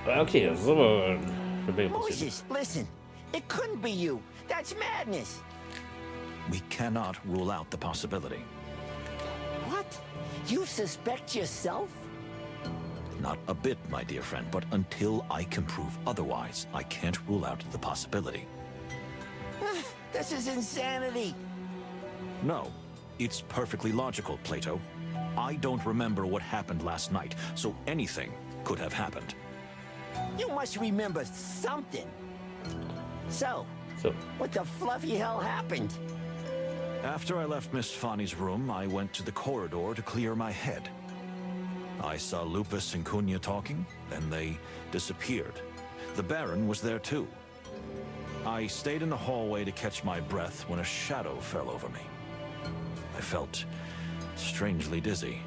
Okay, das ist aber eine Menge passiert. Moses, listen. It couldn't be you. That's madness. We cannot rule out the possibility. What? You suspect yourself? Not a bit, my dear friend, but until I can prove otherwise, I can't rule out the possibility. This is insanity. No, it's perfectly logical, Plato. I don't remember what happened last night, so anything could have happened. You must remember something. So, what the fluffy hell happened? After I left Miss Fani's room, I went to the corridor to clear my head. I saw Lupus and Cunha talking, then they disappeared. The Baron was there too. I stayed in the hallway to catch my breath when a shadow fell over me. I felt strangely dizzy.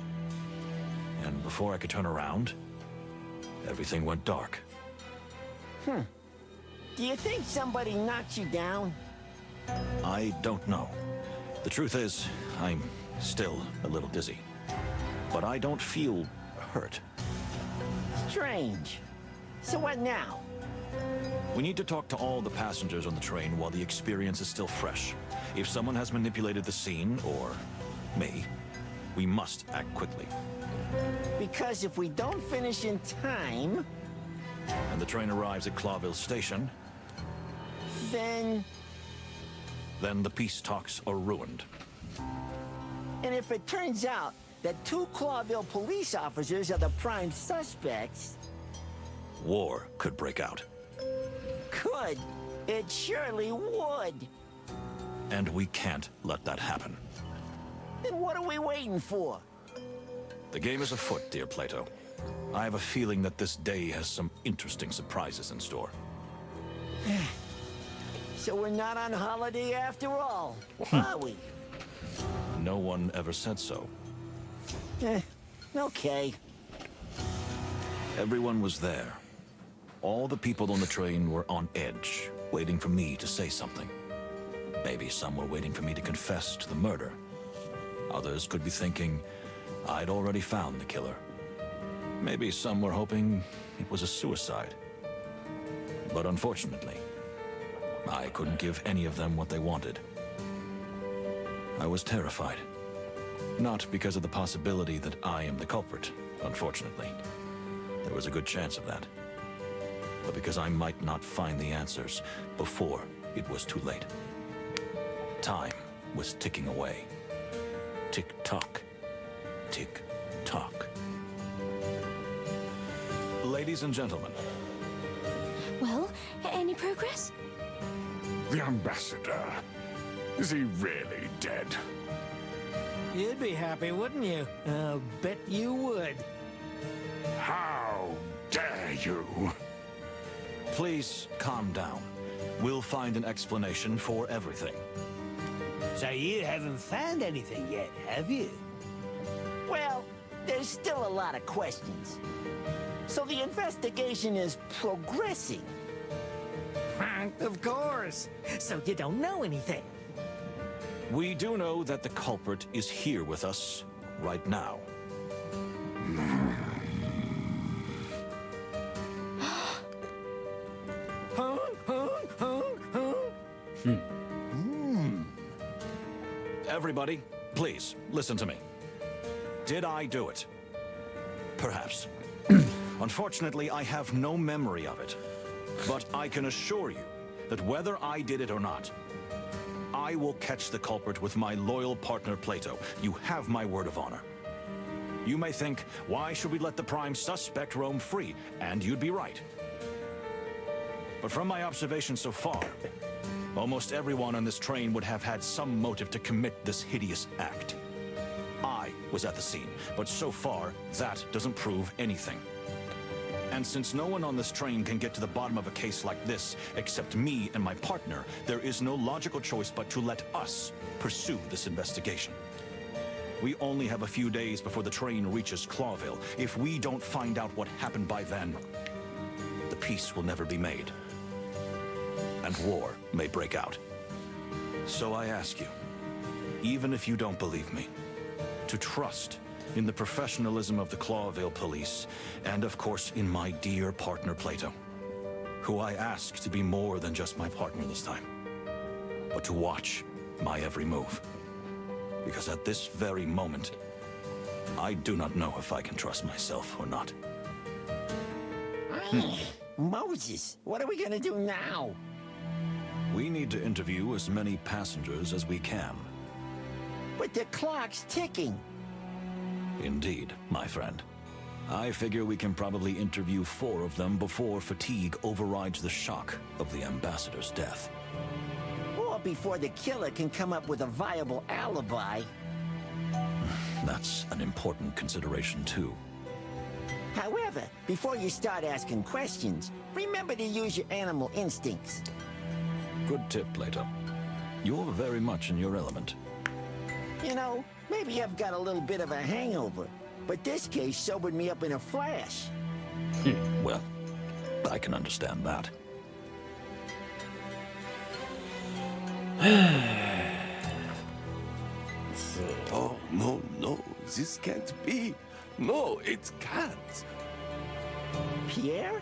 And before I could turn around, everything went dark. Do you think somebody knocked you down? I don't know. The truth is, I'm still a little dizzy. But I don't feel hurt. Strange. So what now? We need to talk to all the passengers on the train while the experience is still fresh. If someone has manipulated the scene, or me, we must act quickly. Because if we don't finish in time... And the train arrives at Clawville Station... Then the peace talks are ruined. And if it turns out that 2 Clawville police officers are the prime suspects... War could break out. Could. It surely would. And we can't let that happen. Then what are we waiting for? The game is afoot, dear Plato. I have a feeling that this day has some interesting surprises in store. So we're not on holiday after all, are we? No one ever said so. Okay. Everyone was there. All the people on the train were on edge, waiting for me to say something. Maybe some were waiting for me to confess to the murder. Others could be thinking I'd already found the killer. Maybe some were hoping it was a suicide. But unfortunately, I couldn't give any of them what they wanted. I was terrified. Not because of the possibility that I am the culprit, unfortunately. There was a good chance of that. But because I might not find the answers before it was too late. Time was ticking away. Tick-tock. Tick-tock. Ladies and gentlemen. Well, any progress? The ambassador. Is he really dead? You'd be happy, wouldn't you? I'll bet you would. How dare you? Please calm down. We'll find an explanation for everything. So you haven't found anything yet, have you? Well, there's still a lot of questions. So the investigation is progressing. Of course. So you don't know anything. We do know that the culprit is here with us right now. Huh? Everybody, please, listen to me. Did I do it? Perhaps. Unfortunately, I have no memory of it. But I can assure you that whether I did it or not, I will catch the culprit with my loyal partner Plato. You have my word of honor. You may think, why should we let the prime suspect roam free? And you'd be right. But from my observation so far, almost everyone on this train would have had some motive to commit this hideous act. I was at the scene, but so far, that doesn't prove anything. And since no one on this train can get to the bottom of a case like this except me and my partner, there is no logical choice but to let us pursue this investigation. We only have a few days before the train reaches Clawville. If we don't find out what happened by then, the peace will never be made. And war may break out. So I ask you, even if you don't believe me, to trust in the professionalism of the Clawville police, and of course in my dear partner Plato, who I ask to be more than just my partner this time, but to watch my every move. Because at this very moment, I do not know if I can trust myself or not. Moses, what are we gonna do now? We need to interview as many passengers as we can. But the clock's ticking. Indeed, my friend. I figure we can probably interview 4 of them before fatigue overrides the shock of the ambassador's death. Or before the killer can come up with a viable alibi. That's an important consideration, too. However, before you start asking questions, remember to use your animal instincts. Good tip, Plato. You're very much in your element. You know, maybe I've got a little bit of a hangover, but this case sobered me up in a flash. Well, I can understand that. Oh, no, no, this can't be. No, it can't. Pierre?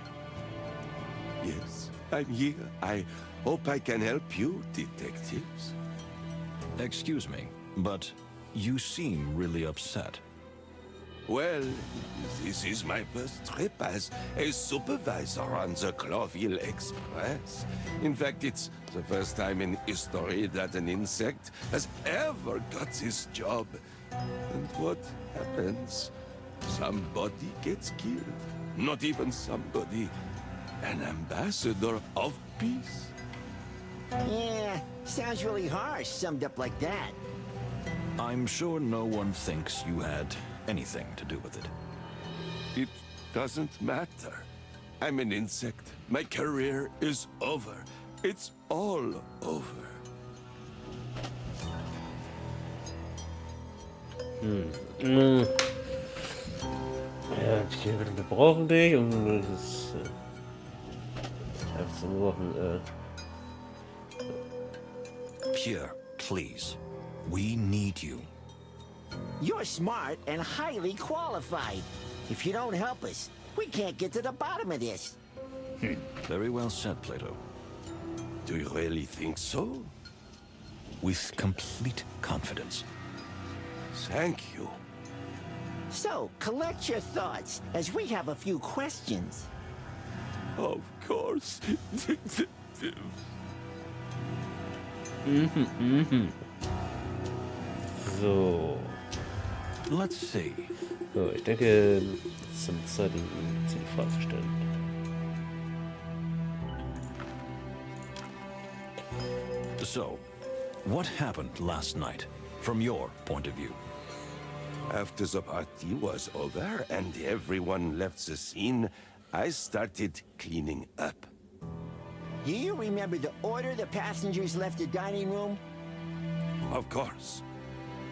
Yes, I'm here. I hope I can help you, detectives. Excuse me, but you seem really upset. Well, this is my first trip as a supervisor on the Clawville Express. In fact, it's the first time in history that an insect has ever got this job. And what happens? Somebody gets killed. Not even somebody. An ambassador of peace. Yeah, sounds really harsh, summed up like that. I'm sure no one thinks you had anything to do with it. It doesn't matter. I'm an insect. My career is over. It's all over. Ja, wir brauchen dich und das einfach so Wochen. Pierre, please. We need you. You're smart and highly qualified. If you don't help us, we can't get to the bottom of this. Very well said, Plato. Do you really think so? With complete confidence. Thank you. So, collect your thoughts, as we have a few questions. Of course, detective. So. Let's see. So, ich denke, es ist Zeit, ihm die Frage zu stellen. So, what happened last night, from your point of view? After the party was over and everyone left the scene, I started cleaning up. Do you remember the order the passengers left the dining room? Of course.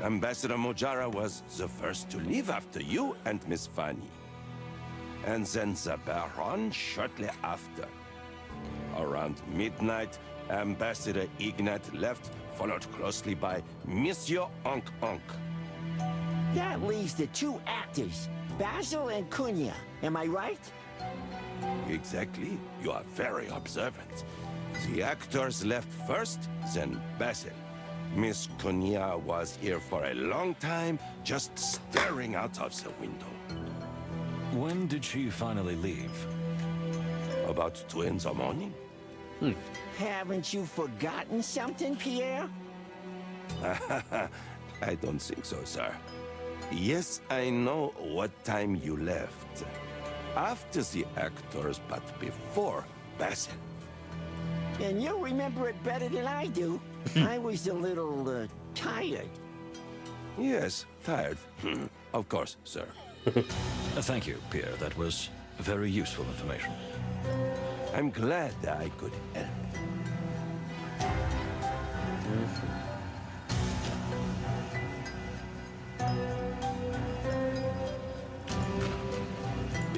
Ambassador Mojara was the first to leave after you and Miss Fanny. And then the Baron shortly after. Around midnight, Ambassador Ignat left, followed closely by Monsieur Onk Onk. That leaves the 2 actors, Basil and Cunha. Am I right? Exactly. You are very observant. The actors left first, then Basil. Miss Konya was here for a long time, just staring out of the window. When did she finally leave? About 2 in the morning. Haven't you forgotten something, Pierre? I don't think so, sir. Yes, I know what time you left. After the actors, but before Basil. And you'll remember it better than I do. I was a little, tired. Yes, tired. Of course, sir. Thank you, Pierre. That was very useful information. I'm glad I could help.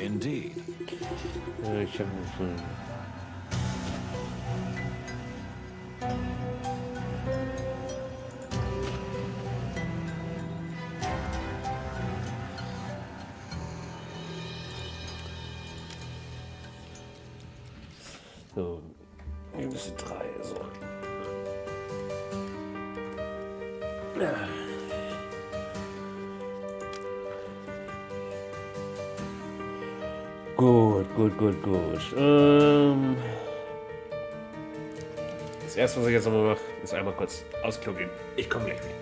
Indeed. Ich habe gefunden. So, wir müssen 3, so. Ja. Gut. Das erste, was ich jetzt nochmal mache, ist einmal kurz aufs Klo gehen. Ich komme gleich wieder.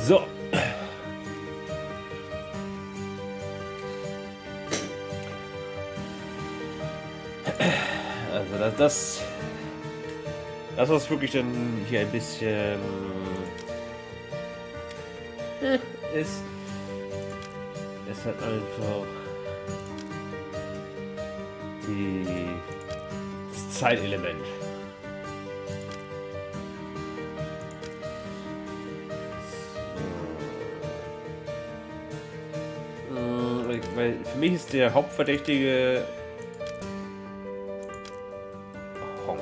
So. Also das was wirklich dann hier ein bisschen ist halt einfach das Zeitelement. Weil für mich ist der Hauptverdächtige Honk.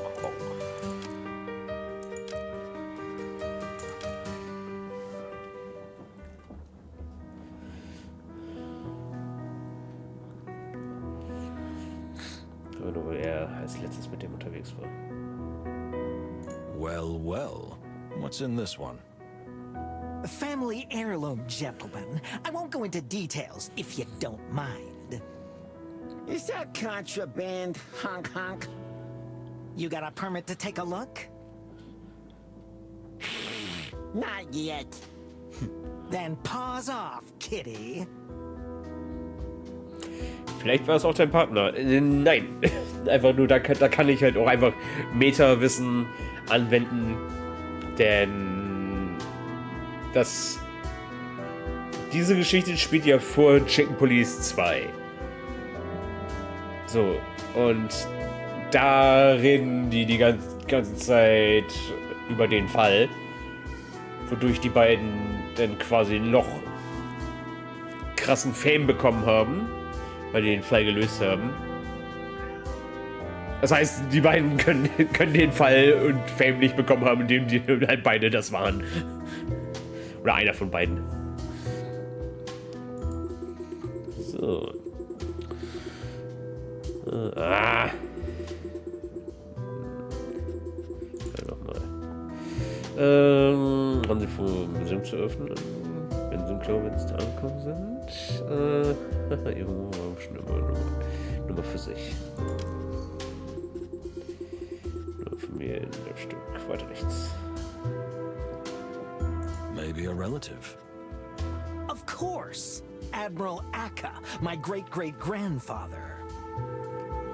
Nur weil er als letztes mit dem unterwegs war. Well. What's in this one? A family heirloom, gentlemen. I won't go into details if you don't mind. Is that contraband, honk? You got a permit to take a look? Not yet. Then paws off, kitty. Vielleicht war es auch dein Partner. Nein. Einfach nur, da kann ich halt auch einfach Meta-Wissen anwenden. Denn diese Geschichte spielt ja vor Chicken Police 2. So, und da reden die ganze Zeit über den Fall, wodurch die beiden dann quasi noch krassen Fame bekommen haben, weil die den Fall gelöst haben. Das heißt, die beiden können den Fall und Fame nicht bekommen haben, indem die halt beide das waren. Oder einer von beiden. So. Ja, nochmal. Haben sie vor, dem Museum zu öffnen? Wenn sie im Klo, wenn sie da angekommen sind? Ihre Nummer für sich. Familienstück, weiter nichts. Maybe a relative. Of course. Admiral Akka, my great-great-grandfather.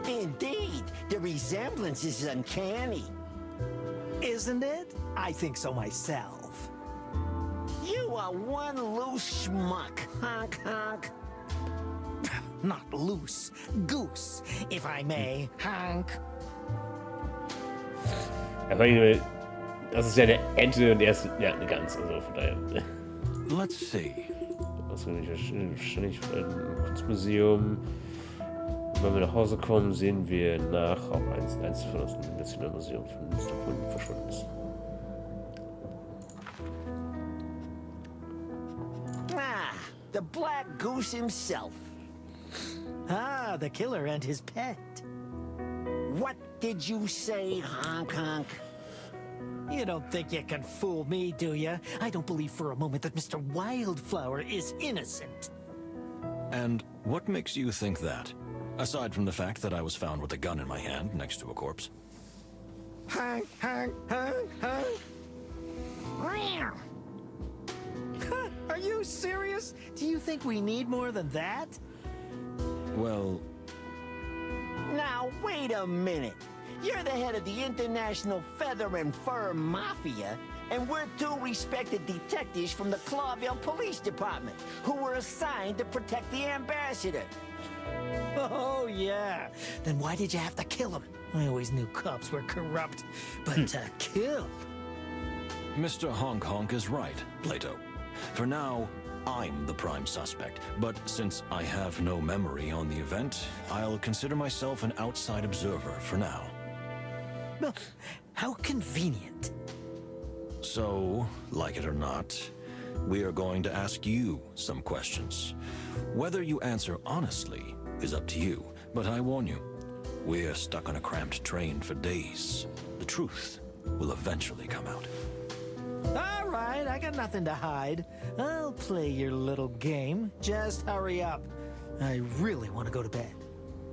Indeed, the resemblance is uncanny. Isn't it? I think so myself. You are one loose schmuck, honk honk. Not loose, goose, if I may, honk. Das ist ja eine Ente und er ist ja eine Gans, also von daher. Let's see. Das will ich wahrscheinlich ein Kunstmuseum. Wenn wir nach Hause kommen, sehen wir nach, ob eins von uns ein bisschen im Museum von Mr. verschwunden ist. Ah, the black goose himself. Ah, the killer and his pet. What did you say, honk honk? You don't think you can fool me, do you? I don't believe for a moment that Mr. Wildflower is innocent. And what makes you think that? Aside from the fact that I was found with a gun in my hand next to a corpse. Honk, honk, honk, honk. Are you serious? Do you think we need more than that? Well... Now, wait a minute. You're the head of the International Feather and Fur Mafia, and we're two respected detectives from the Clawville Police Department, who were assigned to protect the ambassador. Oh, yeah. Then why did you have to kill him? I always knew cops were corrupt, but to kill? Mr. Honk Honk is right, Plato. For now, I'm the prime suspect, but since I have no memory on the event, I'll consider myself an outside observer for now. Well, how convenient. So, like it or not, we are going to ask you some questions. Whether you answer honestly is up to you, but I warn you, we're stuck on a cramped train for days. The truth will eventually come out. All right, I got nothing to hide. I'll play your little game. Just hurry up. I really want to go to bed.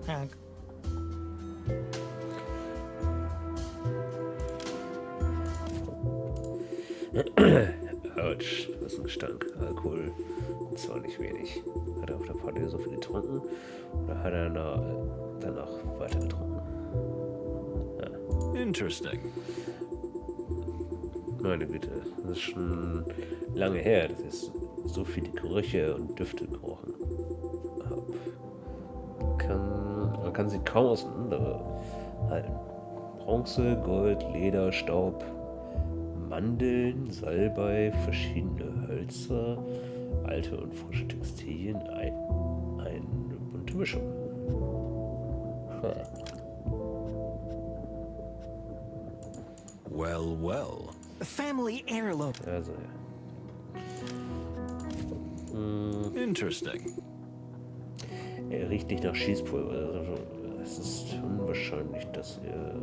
Honk. Autsch, was ein Gestank. Alkohol. Und zwar nicht wenig. Hat er auf der Party so viel getrunken? Oder hat er danach weiter getrunken? Ja. Interesting. Meine Güte, das ist schon lange her, dass ich so viele Gerüche und Düfte gerochen habe. Man kann sie kaum auseinanderhalten. Bronze, Gold, Leder, Staub, Mandeln, Salbei, verschiedene Hölzer, alte und frische Textilien, eine bunte Mischung. Well, well. Family heirloom. Also, ja. Interesting. Er riecht nicht nach Schießpulver. Also, es ist unwahrscheinlich, dass er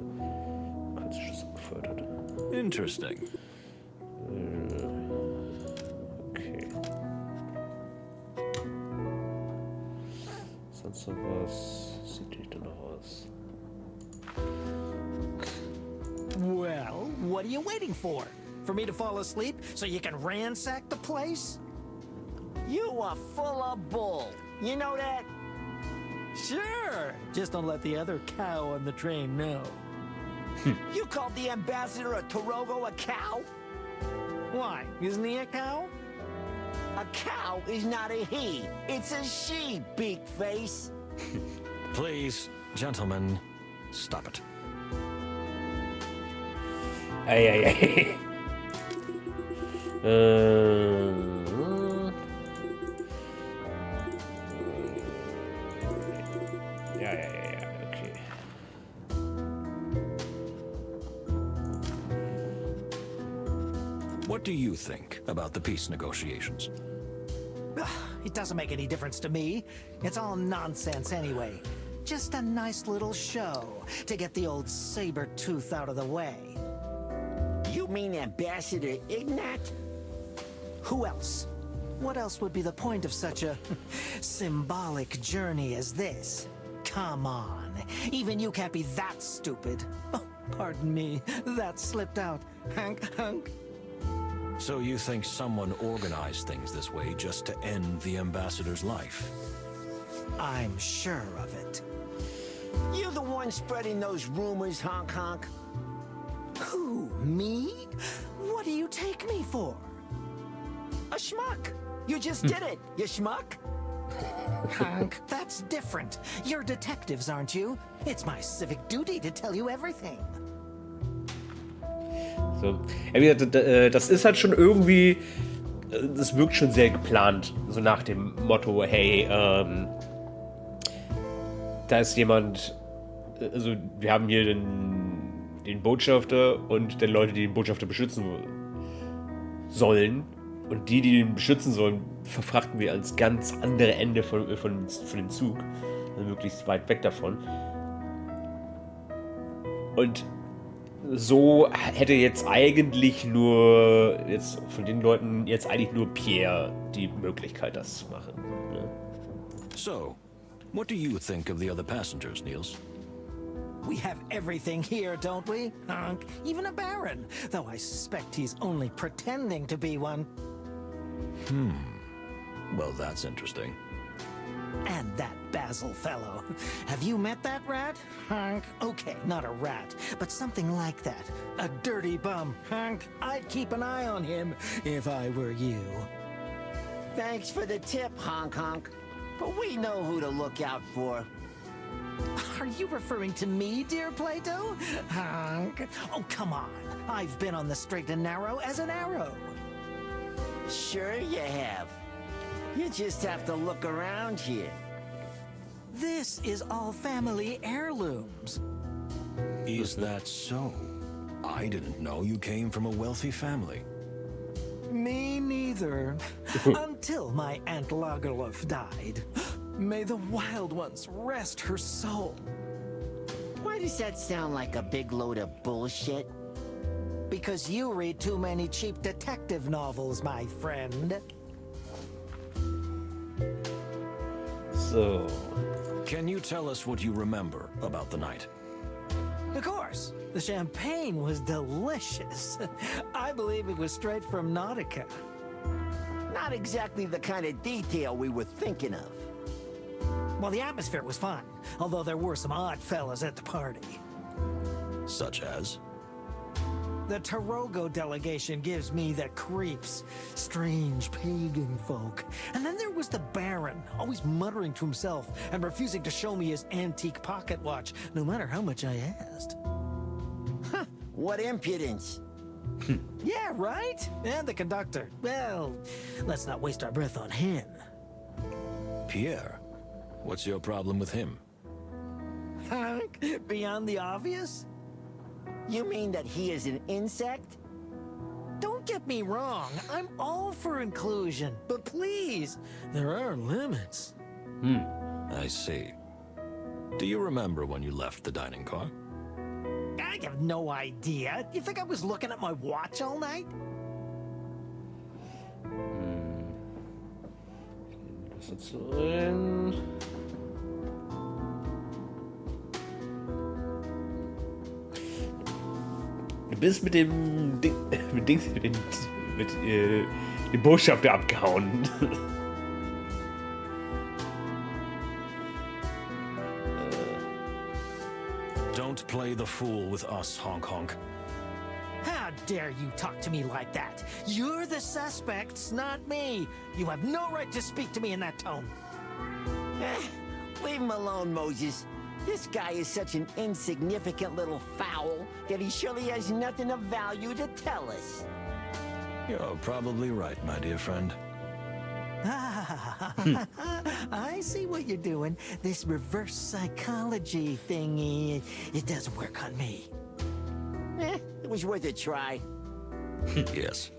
Kurzschuss abgefeuert hat. Interesting. Okay. Sonst noch was? Sieht nicht danach aus. Well, what are you waiting for? For me to fall asleep so you can ransack the place? You are full of bull. You know that? Sure. Just don't let the other cow on the train know. You called the ambassador of Torogo a cow? Why? Isn't he a cow? A cow is not a he. It's a she, beak face. Please, gentlemen, stop it. Eieiei. Ja, okay. What do you think about the peace negotiations? It doesn't make any difference to me. It's all nonsense anyway. Just a nice little show to get the old saber tooth out of the way. You mean Ambassador Ignat? Who else? What else would be the point of such a symbolic journey as this? Come on, even you can't be that stupid. Oh, pardon me, that slipped out. Hank, Hank. So you think someone organized things this way just to end the ambassador's life? I'm sure of it. You the one spreading those rumors, Honk Honk? Who, me? What do you take me for? A schmuck. You just did it, you schmuck. Hank, that's different. You're detectives, aren't you? It's my civic duty to tell you everything. So, ja, wie gesagt, das ist halt schon irgendwie, das wirkt schon sehr geplant, so nach dem Motto, hey, da ist jemand, also wir haben hier den Botschafter und den Leute, die den Botschafter beschützen sollen, und die den beschützen sollen, verfrachten wir ans ganz andere Ende von dem Zug, also möglichst weit weg davon. Und so hätte jetzt eigentlich nur, jetzt von den Leuten, jetzt eigentlich nur Pierre die Möglichkeit, das zu machen. Ne? So, what do you think of the other passengers, Niels? We have everything here, don't we, Hank? Even a baron, though I suspect he's only pretending to be one. Well, that's interesting. And that Basil fellow. Have you met that rat, Hank? Okay, not a rat, but something like that. A dirty bum, Hank. I'd keep an eye on him if I were you. Thanks for the tip, Honk Honk. But we know who to look out for. Are you referring to me, dear Plato? Hank? Oh, come on. I've been on the straight and narrow as an arrow. Sure you have. You just have to look around here. This is all family heirlooms. Is that so? I didn't know you came from a wealthy family. Me neither. Until my Aunt Lagerlof died. May the wild ones rest her soul. Why does that sound like a big load of bullshit? Because you read too many cheap detective novels, my friend. So. Can you tell us what you remember about the night? Of course. The champagne was delicious. I believe it was straight from Nautica. Not exactly the kind of detail we were thinking of. Well, the atmosphere was fine, although there were some odd fellas at the party. Such as? The Tarogo delegation gives me the creeps. Strange pagan folk. And then there was the Baron, always muttering to himself and refusing to show me his antique pocket watch, no matter how much I asked. Huh, what impudence. Yeah, right? And the conductor. Well, let's not waste our breath on him. Pierre, what's your problem with him? Beyond the obvious? You mean that he is an insect? Don't get me wrong, I'm all for inclusion, but please, there are limits. I see. Do you remember when you left the dining car? I have no idea. You think I was looking at my watch all night? Was jetzt drin? Du bist mit dem dem Botschafter abgehauen. Don't play the fool with us, Honk Honk. How dare you talk to me like that? You're the suspects, not me. You have no right to speak to me in that tone. Leave him alone, Moses. This guy is such an insignificant little fowl that he surely has nothing of value to tell us. You're probably right, my dear friend. I see what you're doing. This reverse psychology thingy, it doesn't work on me. It was worth a try. Yes.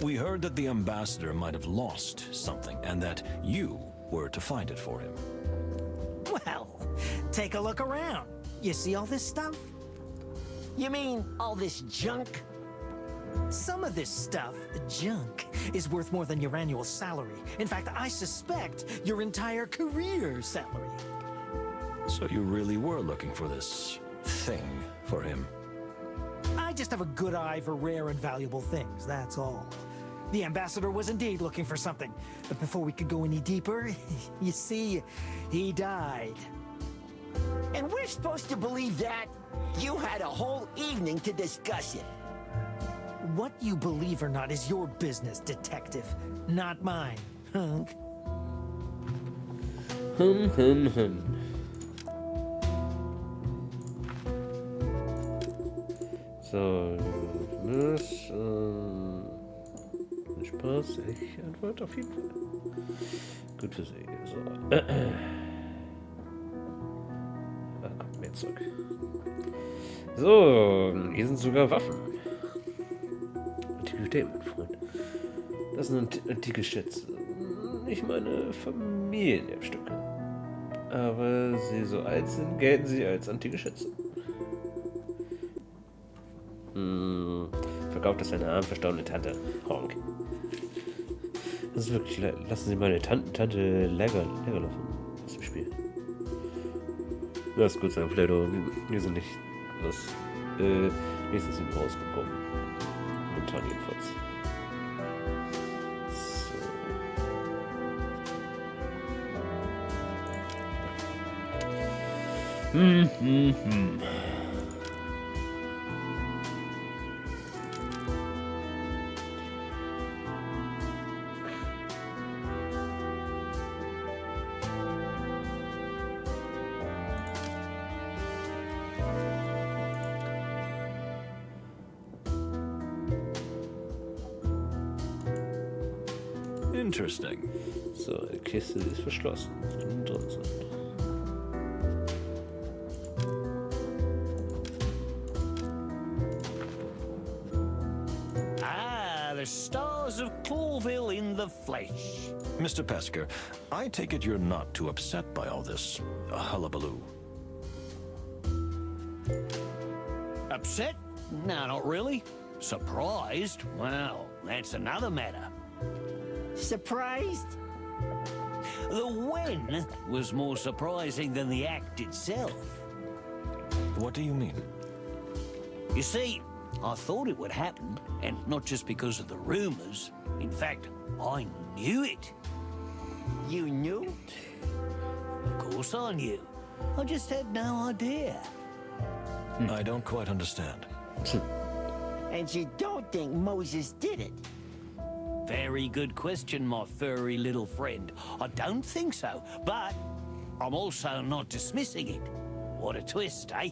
We heard that the ambassador might have lost something, and that you were to find it for him. Well, take a look around. You see all this stuff? You mean all this junk? Some of this stuff, junk, is worth more than your annual salary. In fact, I suspect your entire career salary. So you really were looking for this thing for him? I just have a good eye for rare and valuable things, that's all. The ambassador was indeed looking for something, but before we could go any deeper, you see, he died. And we're supposed to believe that? You had a whole evening to discuss it. What you believe or not is your business, detective, not mine, hunk. Hum. So, das, Spaß, ich antworte auf jeden Fall. Gut für Sie. So. Kommt mehr zurück. So, hier sind sogar Waffen. Antiquitäten, mein Freund. Das sind antike Schätze. Nicht meine Familienerbstücke. Aber sie so alt sind, gelten sie als antike Schätze. Verkauft das seine arm verstorbene Tante. Honk. Das ist wirklich leid. Lassen Sie meine Tante Läger laufen aus dem Spiel. Das ist gut sein, Play-Doh. Wir sind nicht das nächstes ihm rausgekommen. Momentan jedenfalls. So. Interesting. So, die Kiste ist verschlossen. Und drin sind. The stars of Clawville in the flesh. Mr. Pesker, I take it you're not too upset by all this hullabaloo. Upset? No, not really. Surprised? Well, that's another matter. Surprised? The when was more surprising than the act itself. What do you mean? You see, I thought it would happen, and not just because of the rumors. In fact, I knew it. You knew? Of course I knew. I just had no idea. I don't quite understand. And you don't think Moses did it? Very good question, my furry little friend. I don't think so, but I'm also not dismissing it. What a twist, eh?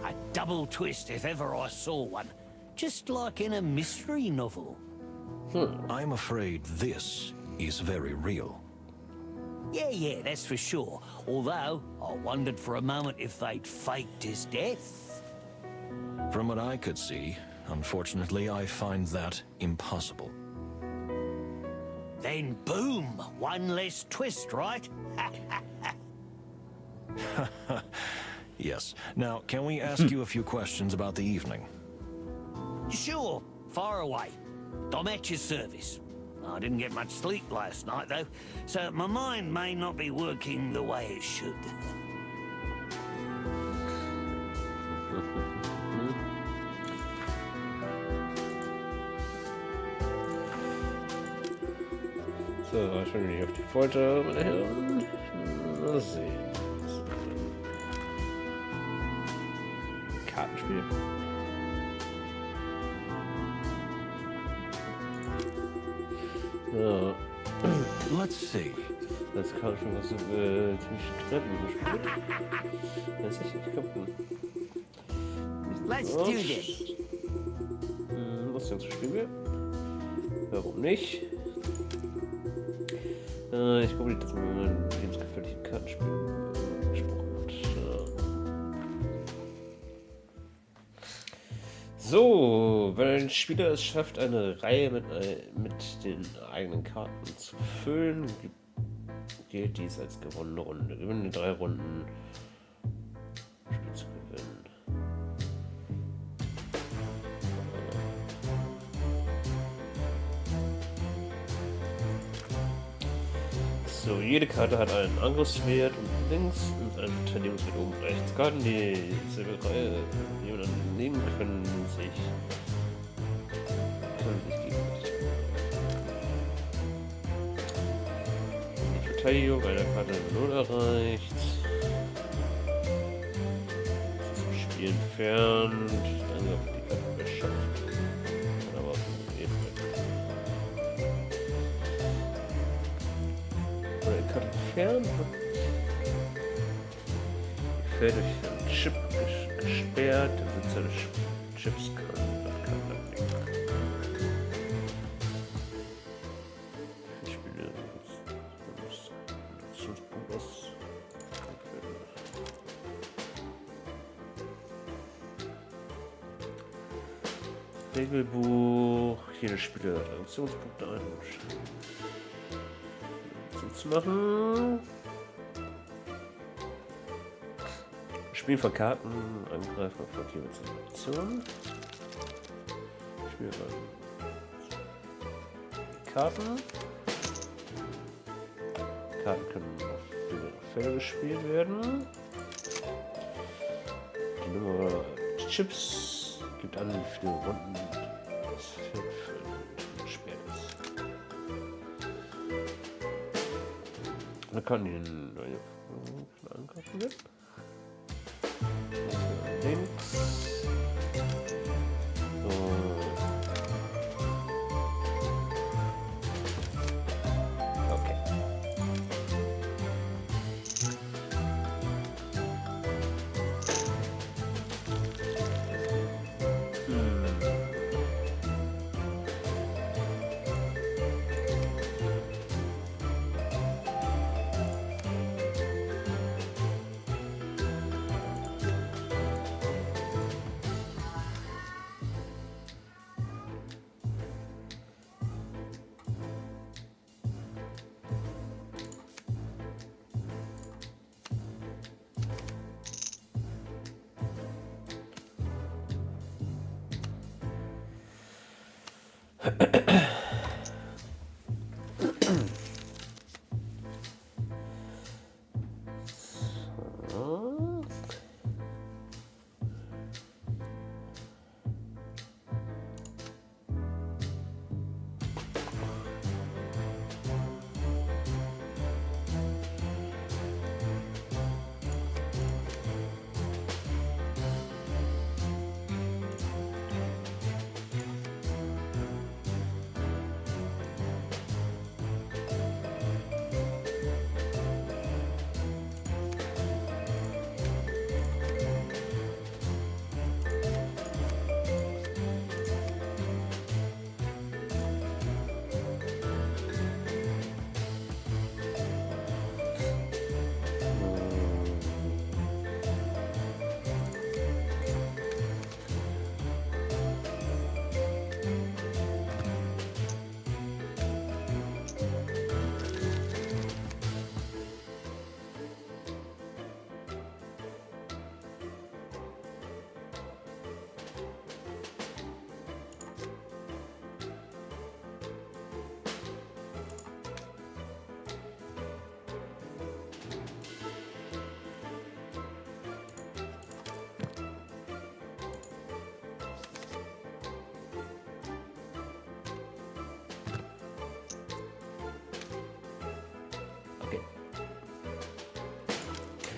A double twist if ever I saw one. Just like in a mystery novel. I'm afraid this is very real. Yeah, that's for sure. Although, I wondered for a moment if they'd faked his death. From what I could see, unfortunately, I find that impossible. Then boom, one less twist, right? Yes. Now, can we ask you a few questions about the evening? Sure, far away. I'm at your service. I didn't get much sleep last night, though, so my mind may not be working the way it should. So, ich will nicht auf die Folter, meine Herren. Mal sehen. Kartenspiel. Let's see. Das kann schon was ziemlich knapp gespielt. Das ist echt kaputt. Let's do this. Was jetzt spielen? Warum nicht? Ich glaube nicht, dass man einen lebensgefährlichen Kartenspiel gesprochen hat. So, wenn ein Spieler es schafft, eine Reihe mit den eigenen Karten zu füllen, gilt dies als gewonnene Runde. Gewinne 3 Runden, Spiel zu gewinnen. So, jede Karte hat einen Angriffswert und links und einen Verteidigungswert oben rechts. Karten, die dieselbe Reihe jemanden nehmen, können sich gegenseitig. Die Verteidigung einer Karte 0 erreicht. Das Spiel entfernt. Angriff die Karte erschöpft. Kann aber auch ignoriert werden. Oder die Karte entfernt. Die Feld durch einen Chip gesperrt. Der Besitzer des Chips kann abnehmen. Ich spiele Nutzungspunkt aus. Regelbuch. Jeder Spieler hat Aktionspunkte ein, um zu machen. Spielen von Karten, Angreifen erfolgt jeweils eine Aktion. Spielen dann Karten. Karten können auf viele Felder gespielt werden. Die Nummer Chips gibt an, wie viele Runden das Feld gesperrt ist. Man kann ihn neue angreifen werden. Links. So. Okay.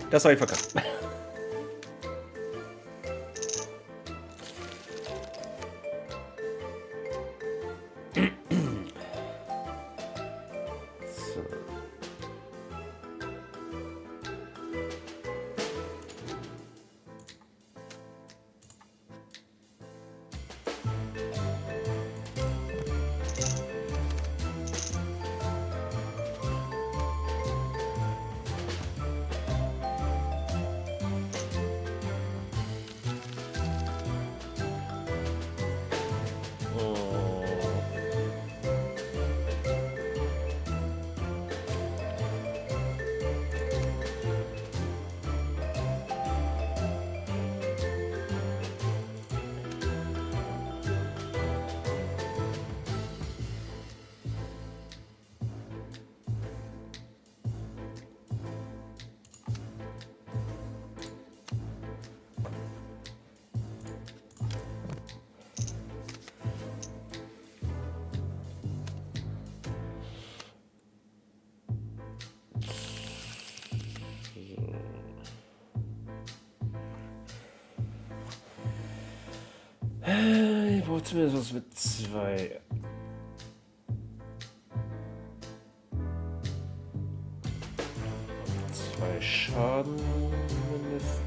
Das war ich verkackt. So. brauche zumindest was mit 2. Schaden mindestens.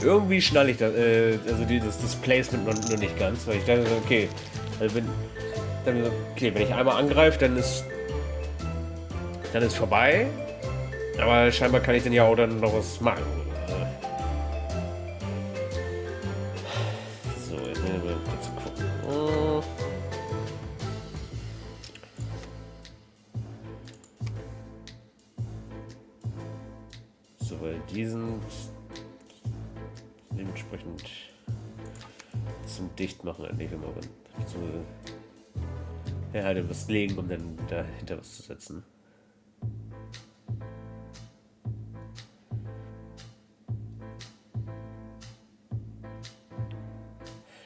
Irgendwie schnalle ich das, also das Placement noch nicht ganz, weil ich dachte, okay, also wenn ich einmal angreife, dann ist vorbei, aber scheinbar kann ich dann ja auch dann noch was machen. So, jetzt müssen wir kurz gucken. So, weil diesen dementsprechend zum Dichtmachen endlich immer halt was legen, um dann dahinter was zu setzen.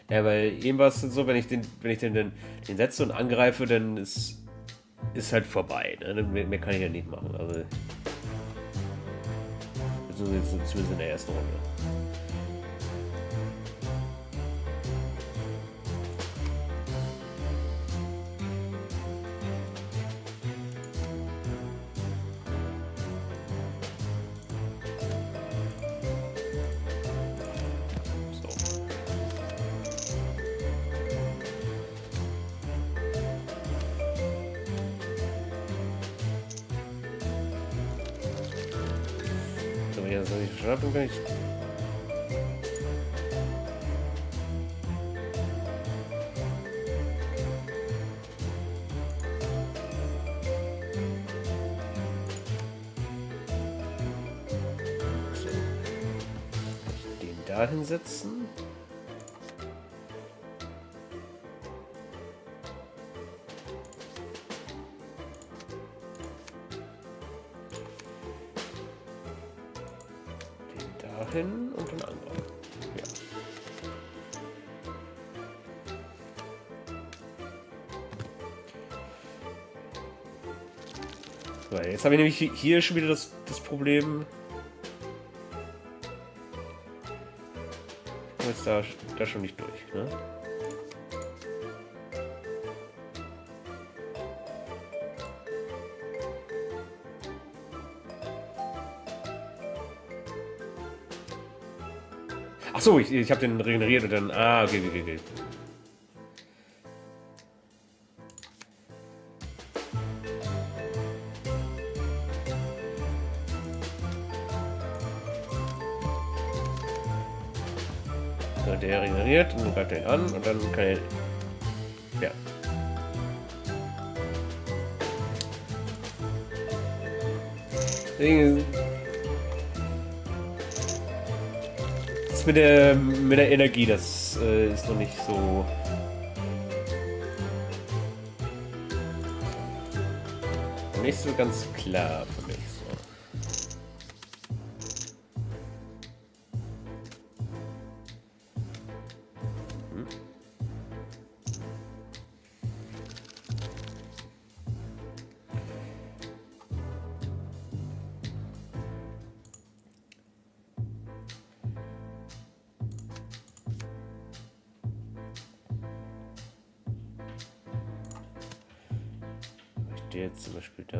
Ja, weil eben war es so, wenn ich den setze und angreife, dann ist halt vorbei. Ne? Mehr kann ich ja nicht machen. Also zumindest in der ersten Runde. Das habe ich verstanden, kann ich. So. Den da hinsetzen. Hin und den anderen. Ja. So, jetzt habe ich nämlich hier schon wieder das Problem. Ich komme jetzt da schon nicht durch, ne? Achso, ich habe den regeneriert und dann. Ah, okay. So, der regeneriert und dann greift er ihn an und dann kann er. Ja. Das mit der Energie, das ist noch nicht so... Nicht so ganz klar für mich. So. Jetzt zum Beispiel da.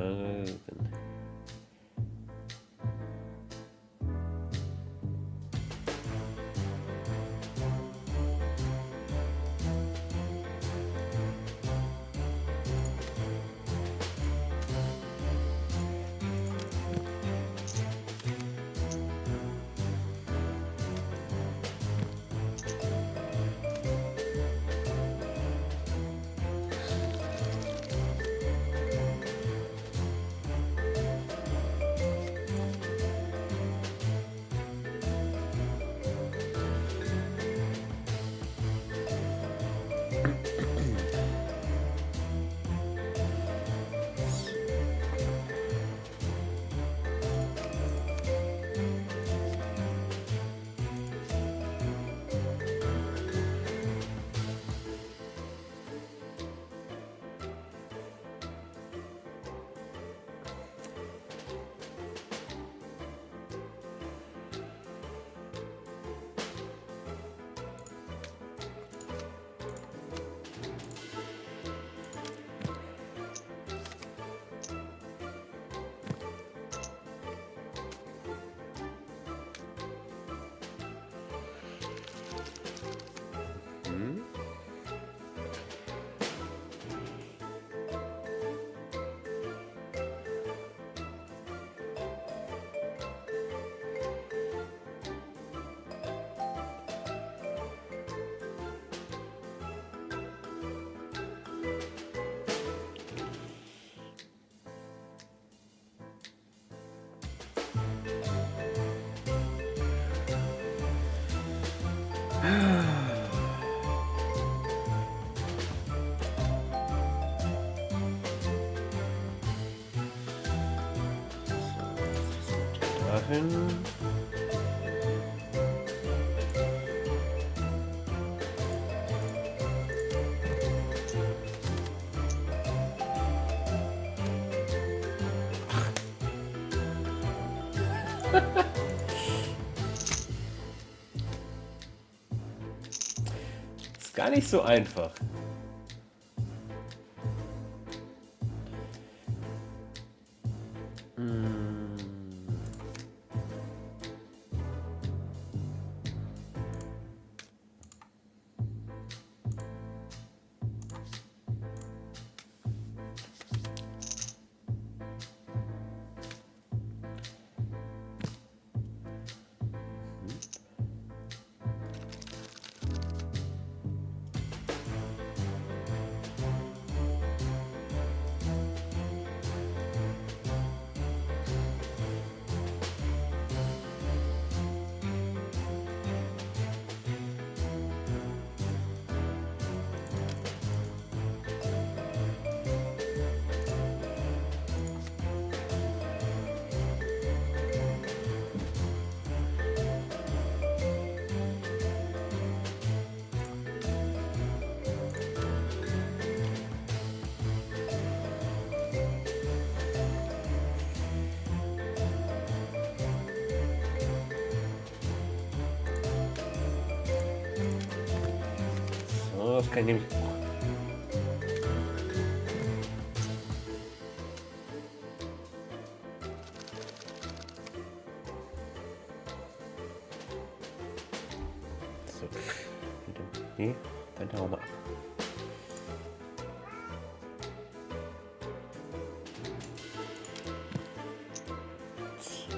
Dahin. Ist gar nicht so einfach. Das kann ich nämlich. So. Nee, dann hauen wir ab. So.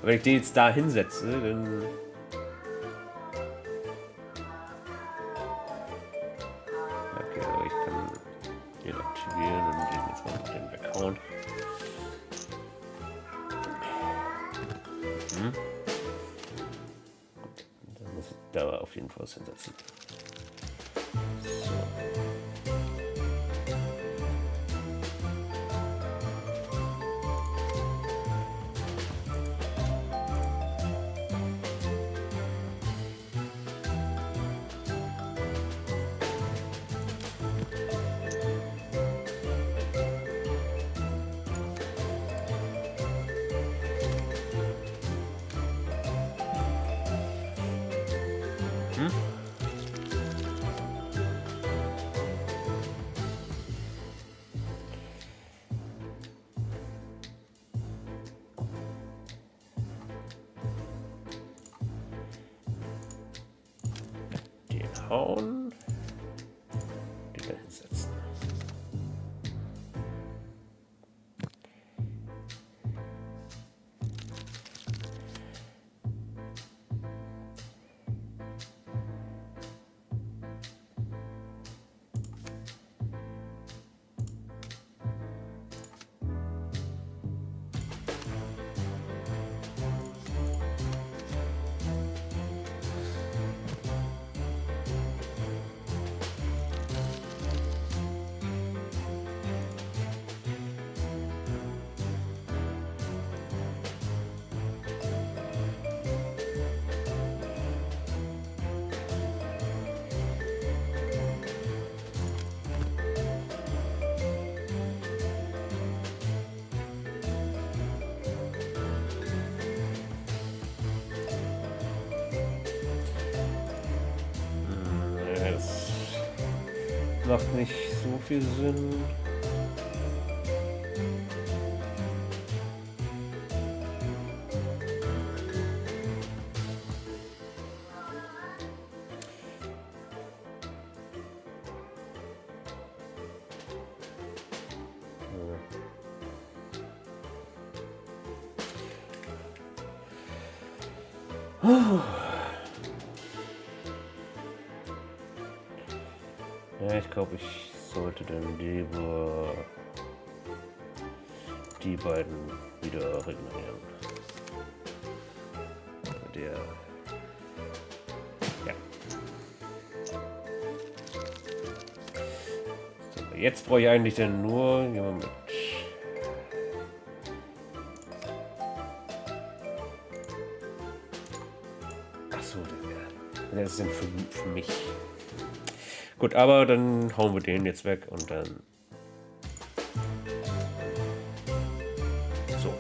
Wenn ich den jetzt da hinsetze, dann... hauen. Gut, dann muss ich da auf jeden Fall was hinsetzen. So. Den hauen. Den da hinsetzen. Macht nicht so viel Sinn. Ja, ich glaube, ich sollte dann lieber die beiden wieder regenerieren. Der. Ja. So, jetzt brauche ich eigentlich dann nur jemanden mit. Achso, der ist denn für mich. Gut, aber dann hauen wir den jetzt weg und dann so.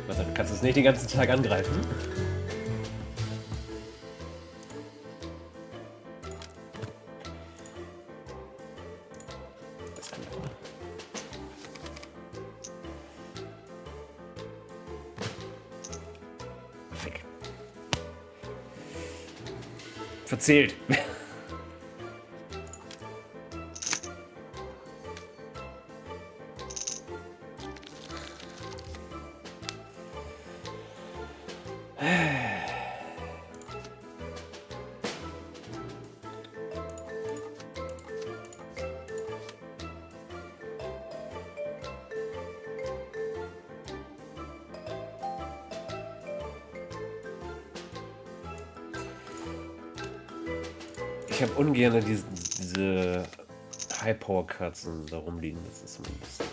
Also, du kannst es nicht den ganzen Tag angreifen. das andere. Weg. Verzählt. Ich habe ungern diese High-Power-Katzen da rumliegen. Das ist immer ein bisschen.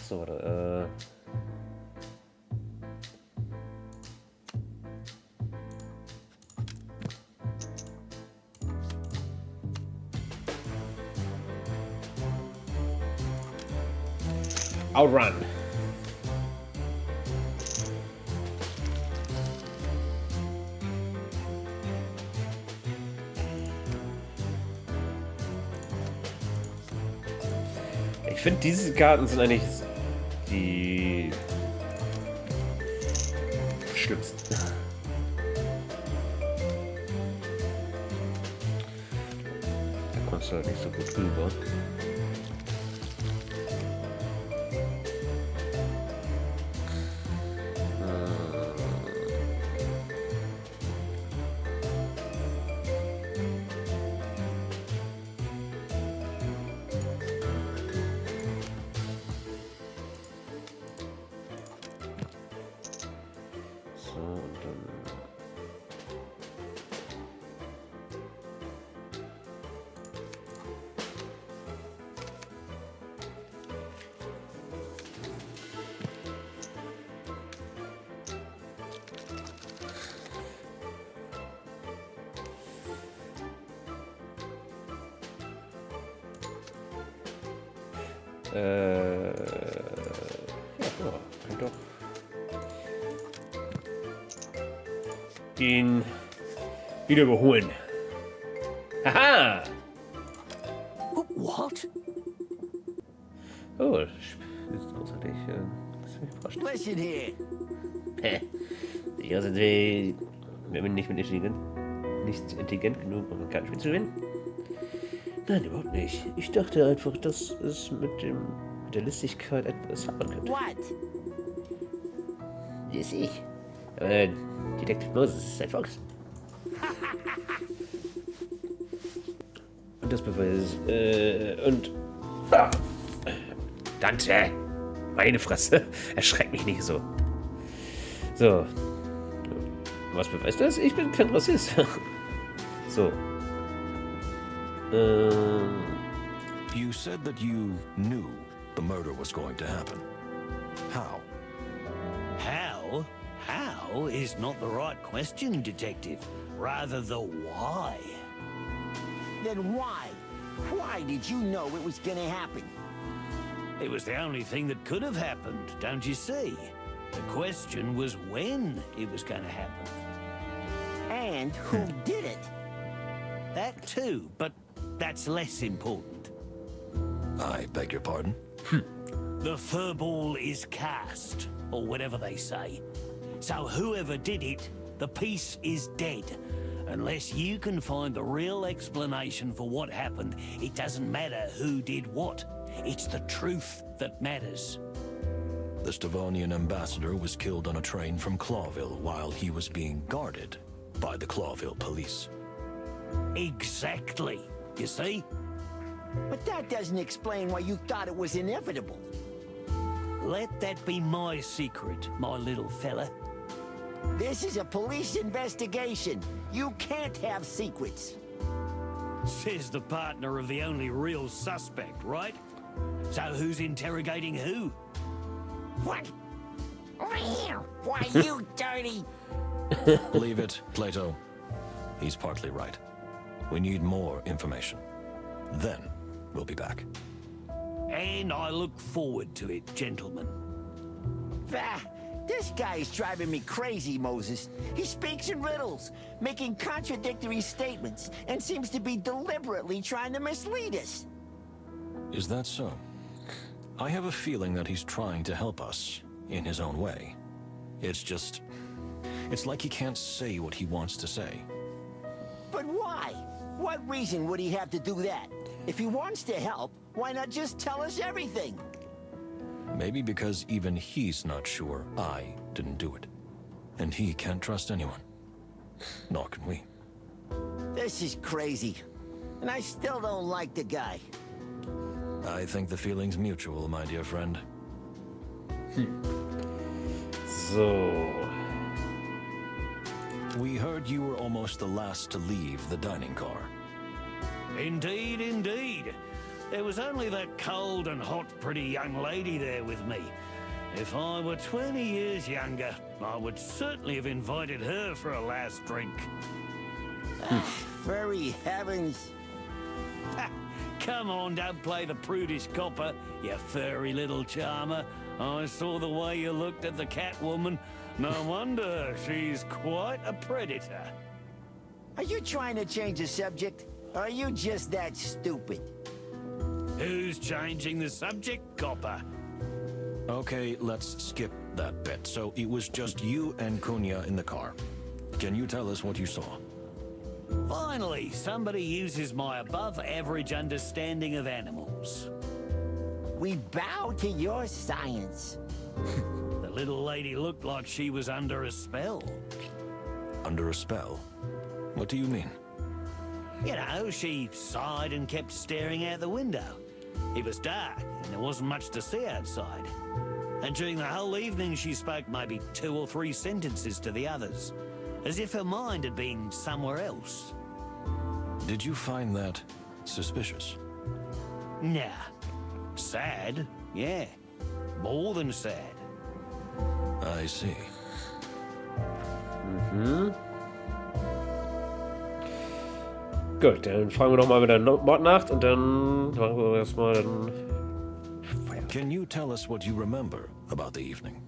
So, warte, Outrun. Ich finde, diese Karten sind eigentlich die schlimmsten. Da kommst du halt nicht so gut rüber. Ja, kann doch ihn wieder überholen. Haha! What? Oh, das ist großartig. Das mich überrascht. Listen here. Sicher sind wir nicht intelligent genug, um ein Kartenspiel zu gewinnen? Nein, überhaupt nicht. Ich dachte einfach, dass es mit der Listigkeit etwas hapern könnte. What? Ist ich. Aber Detective Moses ist ein Fox. Und das beweist und... Dante! Meine Fresse! Erschreckt mich nicht so. So. Was beweist das? Ich bin kein Rassist. So. You said that you knew the murder was going to happen. How? How? How is not the right question, Detective. Rather the why. Then why? Why did you know it was gonna happen? It was the only thing that could have happened, don't you see? The question was when it was going to happen. And who did it? That too, but that's less important. I beg your pardon? The furball is cast, or whatever they say. So whoever did it, the piece is dead. Unless you can find the real explanation for what happened, it doesn't matter who did what. It's the truth that matters. The The Stavonian ambassador was killed on a train from Clawville while he was being guarded by the Clawville police. Exactly. You see? But that doesn't explain why you thought it was inevitable. Let that be my secret, my little fella. This is a police investigation. You can't have secrets. Says the partner of the only real suspect, right? So who's interrogating who? What? Why, you dirty... Leave it, Plato. He's partly right. We need more information. Then, we'll be back. And I look forward to it, gentlemen. Bah, this guy is driving me crazy, Moses. He speaks in riddles, making contradictory statements, and seems to be deliberately trying to mislead us. Is that so? I have a feeling that he's trying to help us, in his own way. It's like he can't say what he wants to say. But why? What reason would he have to do that? If he wants to help, why not just tell us everything? Maybe because even he's not sure I didn't do it. And he can't trust anyone. Nor can we. This is crazy. And I still don't like the guy. I think the feeling's mutual, my dear friend. So. We heard you were almost the last to leave the dining car. Indeed, indeed. There was only that cold and hot pretty young lady there with me. If I were 20 years younger, I would certainly have invited her for a last drink. Furry heavens. Come on, don't play the prudish copper, you furry little charmer. I saw the way you looked at the Catwoman. No wonder she's quite a predator. Are you trying to change the subject? Or are you just that stupid? Who's changing the subject, copper? Okay, let's skip that bit. So it was just you and Cunha in the car. Can you tell us what you saw? Finally, somebody uses my above-average understanding of animals. We bow to your science. The little lady looked like she was under a spell. Under a spell? What do you mean? You know, she sighed and kept staring out the window. It was dark, and there wasn't much to see outside. And during the whole evening, she spoke maybe 2 or 3 sentences to the others, as if her mind had been somewhere else. Did you find that suspicious? Nah. Sad, yeah. More than sad. I see. Gut, dann fragen wir doch mal mit der Mordnacht und dann machen wir erstmal Feier. Can you tell us what you remember about the evening?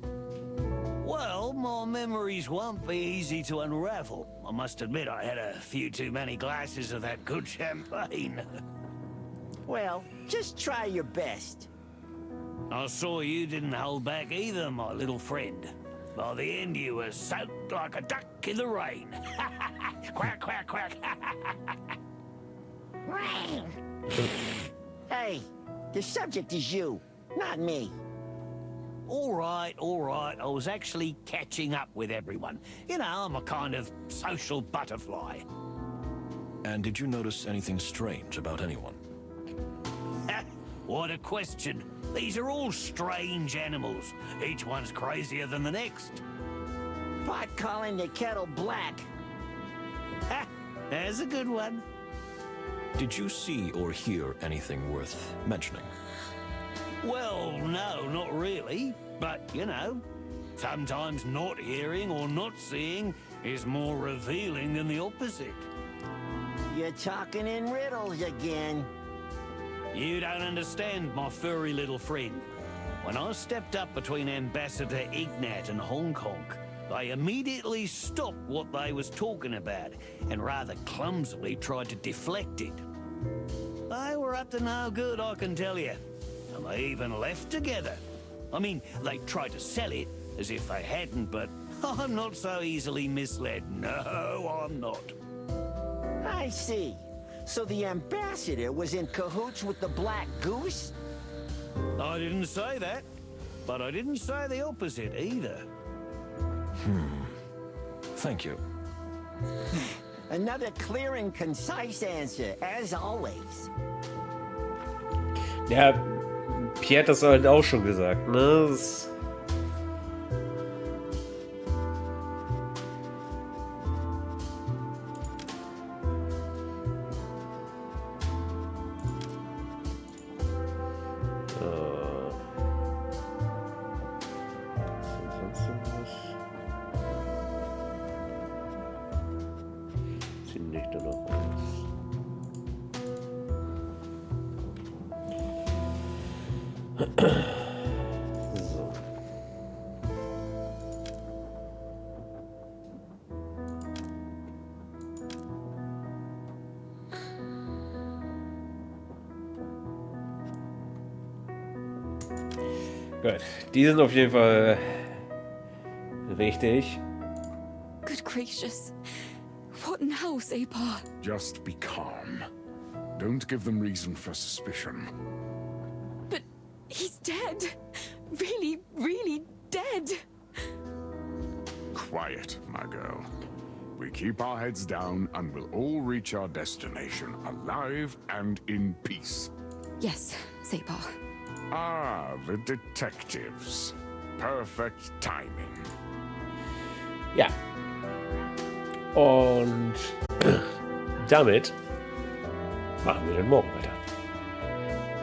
Well, my memories won't be easy to unravel. I must admit I had a few too many glasses of that good champagne. Well, just try your best. I saw you didn't hold back either, my little friend. By the end, you were soaked like a duck in the rain. Quack, quack, quack. Hey, the subject is you, not me. All right, all right. I was actually catching up with everyone. You know, I'm a kind of social butterfly. And did you notice anything strange about anyone? What a question. These are all strange animals. Each one's crazier than the next. Pot calling the kettle black. Ha! There's a good one. Did you see or hear anything worth mentioning? Well, no, not really. But, you know, sometimes not hearing or not seeing is more revealing than the opposite. You're talking in riddles again. You don't understand, my furry little friend. When I stepped up between Ambassador Ignat and Hong Kong, they immediately stopped what they was talking about and rather clumsily tried to deflect it. They were up to no good, I can tell you. And they even left together. I mean, they tried to sell it as if they hadn't, but I'm not so easily misled. No, I'm not. I see. So the ambassador was in cahoots with the Black Goose? I didn't say that. But I didn't say the opposite either. Thank you. Another clear and concise answer, as always. Ja, Pierre hat das halt auch schon gesagt, ne? Das Gut, die sind auf jeden Fall richtig. Good gracious. What now, Separ? Just be calm. Don't give them reason for suspicion. But he's dead. Really, really dead. Quiet, my girl. We keep our heads down and we'll all reach our destination alive and in peace. Yes, Separ. Ah, the detectives. Perfect timing. Ja. Und damit machen wir dann morgen weiter.